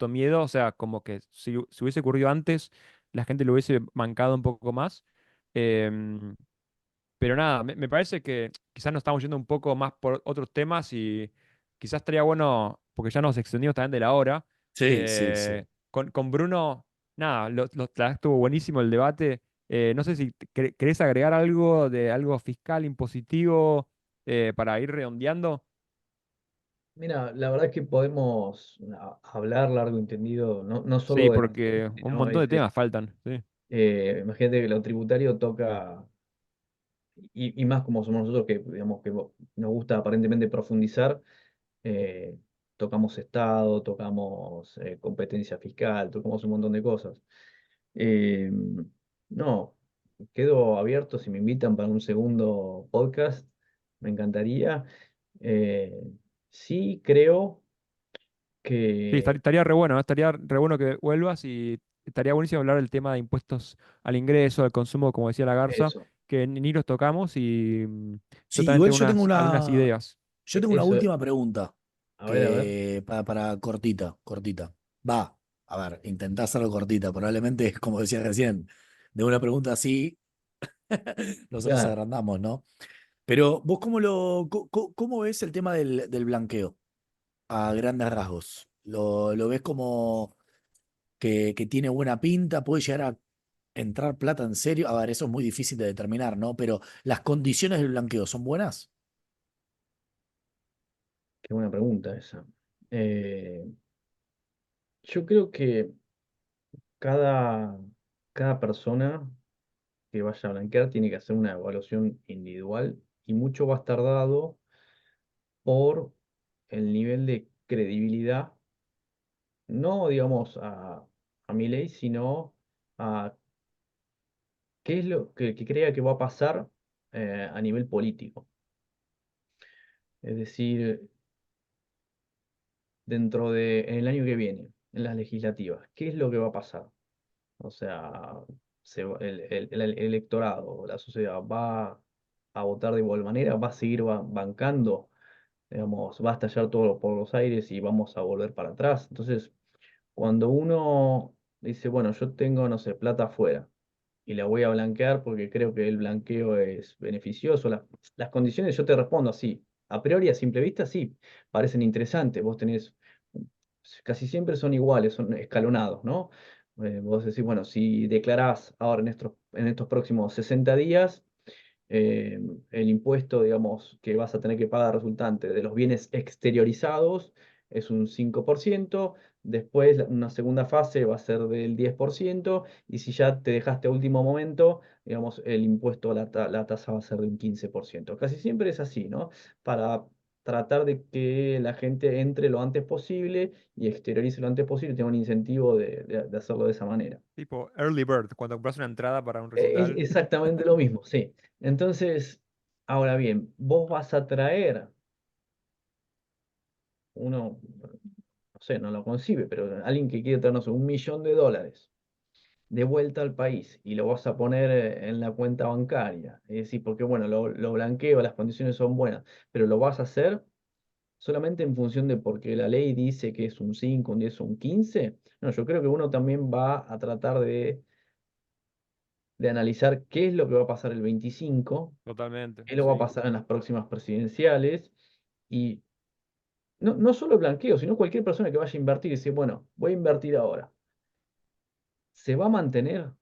Speaker 3: miedo, o sea, como que si hubiese ocurrido antes, la gente lo hubiese mancado un poco más. Em, pero nada, me parece que quizás nos estamos yendo un poco más por otros temas y quizás estaría bueno, porque ya nos extendimos también de la hora,
Speaker 1: Sí, sí, sí.
Speaker 3: con Bruno, nada, la verdad estuvo buenísimo el debate. No sé si querés agregar algo de algo fiscal impositivo para ir redondeando.
Speaker 2: Mira, la verdad es que podemos hablar largo y entendido, no
Speaker 3: Sí,
Speaker 2: solo de las leyes,
Speaker 3: porque un
Speaker 2: sino a
Speaker 3: montón de
Speaker 2: veces,
Speaker 3: temas faltan. Sí,
Speaker 2: imagínate que lo tributario toca, y más como somos nosotros que, digamos, que nos gusta aparentemente profundizar, eh, tocamos Estado, tocamos competencia fiscal, tocamos un montón de cosas. Eh, no, quedo abierto si me invitan para un segundo podcast, me encantaría. Eh, sí creo
Speaker 3: sí,
Speaker 2: que
Speaker 3: estaría re bueno, ¿eh? Estaría re bueno que vuelvas y estaría buenísimo hablar del tema de impuestos al ingreso, al consumo, como decía la Garza,
Speaker 2: eso,
Speaker 3: que ni los tocamos y yo
Speaker 1: Sí,
Speaker 3: también
Speaker 1: igual
Speaker 3: tengo
Speaker 1: yo tengo
Speaker 3: algunas
Speaker 1: una,
Speaker 3: ideas.
Speaker 1: yo tengo una
Speaker 2: eso,
Speaker 1: última pregunta
Speaker 2: a ver,
Speaker 1: que para cortita, cortita. Va, a ver, intentá hacerlo cortita. Probablemente, como decía recién, de una pregunta así, nosotros
Speaker 2: claro.
Speaker 1: agrandamos, ¿no? Pero vos cómo ves el tema del blanqueo a grandes rasgos? ¿Lo ves como que tiene buena pinta? ¿Puede llegar a entrar plata en serio? A ver, eso es muy difícil de determinar, ¿no? Pero las condiciones del blanqueo son buenas.
Speaker 2: Qué buena pregunta esa. Eh, yo creo que cada, cada persona que vaya a blanquear tiene que hacer una evaluación individual y mucho va a estar dado por el nivel de credibilidad, no digamos a Milei, sino a qué es lo que crea que va a pasar a nivel político. Es decir, en el año que viene, en las legislativas, ¿qué es lo que va a pasar? O sea, el electorado, la sociedad va a votar de igual manera, va a seguir bancando, digamos, va a estallar todo por los aires y vamos a volver para atrás. Entonces, cuando uno dice, bueno, yo tengo, no sé, plata afuera y la voy a blanquear porque creo que el blanqueo es beneficioso, las condiciones yo te respondo así. A priori, a simple vista, sí, parecen interesantes. Vos tenés, casi siempre son iguales, son escalonados, ¿no? Vos decís, bueno, si declarás ahora en estos próximos 60 días, eh, el impuesto, digamos, que vas a tener que pagar resultante de los bienes exteriorizados es un 5%. Después una segunda fase va a ser del 10%, y si ya te dejaste a último momento, digamos, el impuesto, la tasa va a ser de un 15%. Casi siempre es así, ¿no? Para tratar de que la gente entre lo antes posible y exteriorice lo antes posible, tenga un incentivo de hacerlo de esa manera.
Speaker 3: Tipo early bird, cuando compras una entrada para un
Speaker 2: Es
Speaker 3: recital.
Speaker 2: exactamente lo mismo, sí. Entonces, ahora bien, vos vas a traer uno, no sé, no lo concibe, pero alguien que quiere traernos $1 millón de vuelta al país y lo vas a poner en la cuenta bancaria. Es decir, porque bueno, lo blanqueo, las condiciones son buenas, pero lo vas a hacer solamente en función de porque la ley dice que es un 5, un 10 o un 15. No, yo creo que uno también va a tratar de analizar qué es lo que va a pasar el 25,
Speaker 3: Totalmente,
Speaker 2: qué lo va a
Speaker 3: sí.
Speaker 2: pasar en las próximas presidenciales, y no solo el blanqueo, sino cualquier persona que vaya a invertir y dice, bueno, voy a invertir ahora. ¿Se va a mantener,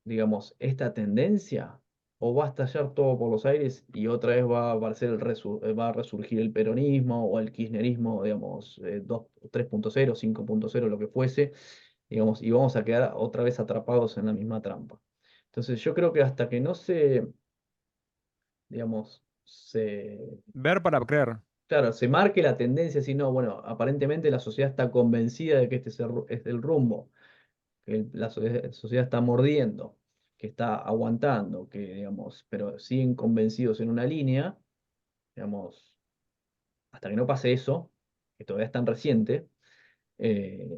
Speaker 2: digamos, esta tendencia o va a estallar todo por los aires y otra vez va a aparecer va a resurgir el peronismo o el kirchnerismo, digamos, 3.0, 5.0, lo que fuese, digamos, y vamos a quedar otra vez atrapados en la misma trampa? Entonces yo creo que hasta que no digamos,
Speaker 3: Ver para creer.
Speaker 2: claro, se marque la tendencia, si no, bueno, aparentemente la sociedad está convencida de que este es el rumbo, que sociedad está mordiendo, que está aguantando, que, digamos, pero siguen convencidos en una línea, digamos, hasta que no pase eso, que todavía es tan reciente, eh,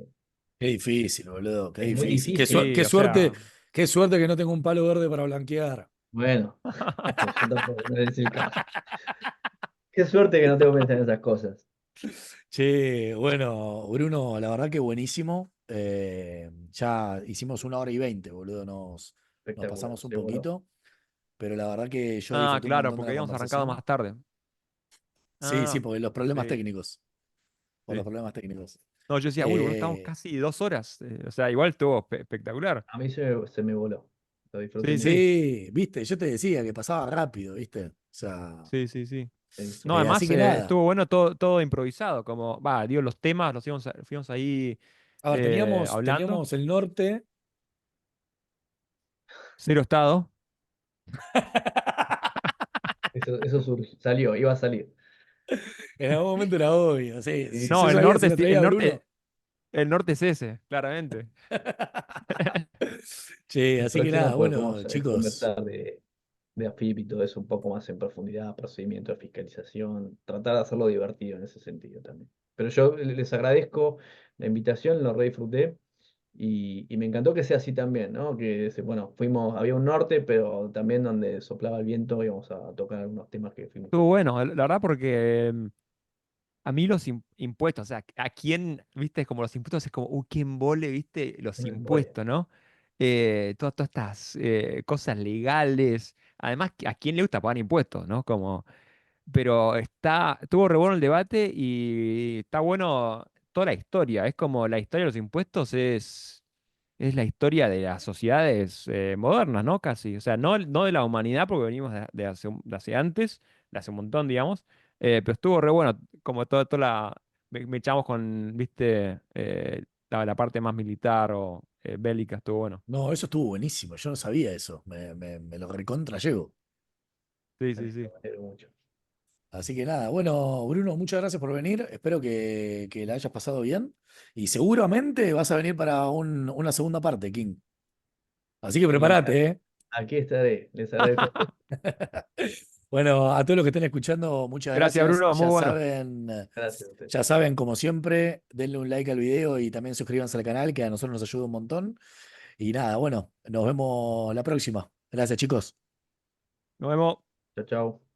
Speaker 1: Qué difícil, boludo, qué
Speaker 2: es muy
Speaker 1: difícil.
Speaker 2: difícil.
Speaker 3: Sí, o sea,
Speaker 1: Qué suerte que no tengo un palo verde para blanquear.
Speaker 2: Bueno, yo tampoco, no es el caso. Qué suerte que no tengo que pensar en esas cosas.
Speaker 1: Che, bueno, Bruno, la verdad que buenísimo. Ya hicimos 1 hora y 20, boludo, nos
Speaker 2: Espectacular,
Speaker 1: pasamos un
Speaker 2: seguro.
Speaker 1: poquito, pero la verdad que yo
Speaker 3: ah,
Speaker 1: disfruté un
Speaker 3: claro,
Speaker 1: montón de
Speaker 3: porque
Speaker 1: la
Speaker 3: habíamos arrancado
Speaker 1: conversación.
Speaker 3: más tarde.
Speaker 1: Sí, sí,
Speaker 3: Ah,
Speaker 1: porque los problemas
Speaker 3: sí,
Speaker 1: técnicos, por los
Speaker 3: sí.
Speaker 1: problemas técnicos.
Speaker 3: No, yo decía, uy, bueno, estamos
Speaker 1: Eh,
Speaker 3: casi 2 horas. O sea, igual estuvo espectacular.
Speaker 2: A mí se me voló. Lo disfruté
Speaker 3: Sí,
Speaker 2: mucho.
Speaker 3: sí,
Speaker 1: sí, viste, yo te decía que pasaba rápido, viste. O sea,
Speaker 3: sí, sí, sí.
Speaker 2: Sí.
Speaker 3: No,
Speaker 1: así
Speaker 3: además
Speaker 1: que nada.
Speaker 3: estuvo bueno todo improvisado, como, va, dio los temas, fuimos ahí
Speaker 1: A ver,
Speaker 3: hablando.
Speaker 1: teníamos el norte.
Speaker 3: Cero estado.
Speaker 2: Eso salió, iba a salir.
Speaker 1: En algún momento era obvio, sí.
Speaker 2: Sí,
Speaker 3: No,
Speaker 1: Yo
Speaker 3: el
Speaker 1: sabía que
Speaker 3: norte,
Speaker 1: se lo traía Bruno.
Speaker 3: el norte es ese, claramente.
Speaker 1: Che,
Speaker 2: el
Speaker 1: así que
Speaker 2: próximo
Speaker 1: nada, bueno,
Speaker 2: podemos
Speaker 1: chicos.
Speaker 2: conversar de AFIP y todo eso un poco más en profundidad, procedimiento de fiscalización, tratar de hacerlo divertido en ese sentido también. Pero yo les agradezco la invitación, lo re disfruté y me encantó que sea así también, ¿no? Que, bueno, había un norte, pero también donde soplaba el viento íbamos a tocar algunos temas que fuimos
Speaker 3: Estuvo
Speaker 2: tocando.
Speaker 3: bueno, la verdad, porque a mí los impuestos, o sea, a quién, viste, como los impuestos es como, qué embole, viste, los
Speaker 2: Un embole.
Speaker 3: impuestos, ¿no? Todas estas cosas legales. Además, ¿a quién le gusta pagar impuestos, no? Como, pero estuvo re bueno el debate y está bueno toda la historia. Es como la historia de los impuestos es la historia de las sociedades modernas, ¿no? Casi. O sea, no de la humanidad, porque venimos de hace antes, de hace un montón, digamos. Pero estuvo re bueno, como toda la. Me echamos con, viste, la parte más militar o bélica, estuvo bueno.
Speaker 1: No, eso estuvo buenísimo. Yo no sabía eso. Me lo recontra llevo.
Speaker 3: Sí,
Speaker 2: Me
Speaker 3: sí, sí.
Speaker 2: alegro mucho.
Speaker 1: Así que nada, bueno, Bruno, muchas gracias por venir. Espero que la hayas pasado bien. Y seguramente vas a venir para una segunda parte, King. Así que
Speaker 2: Y
Speaker 1: prepárate, ¿eh?
Speaker 2: aquí estaré, les agradezco.
Speaker 1: Bueno, a todos los que estén escuchando, muchas
Speaker 3: Gracias,
Speaker 1: gracias.
Speaker 3: Bruno, muy bueno.
Speaker 2: Gracias a ustedes.
Speaker 1: Ya saben, como siempre, denle un like al video y también suscríbanse al canal, que a nosotros nos ayuda un montón. Y nada, bueno, nos vemos la próxima. Gracias, chicos.
Speaker 3: Nos vemos.
Speaker 2: Chao, chao.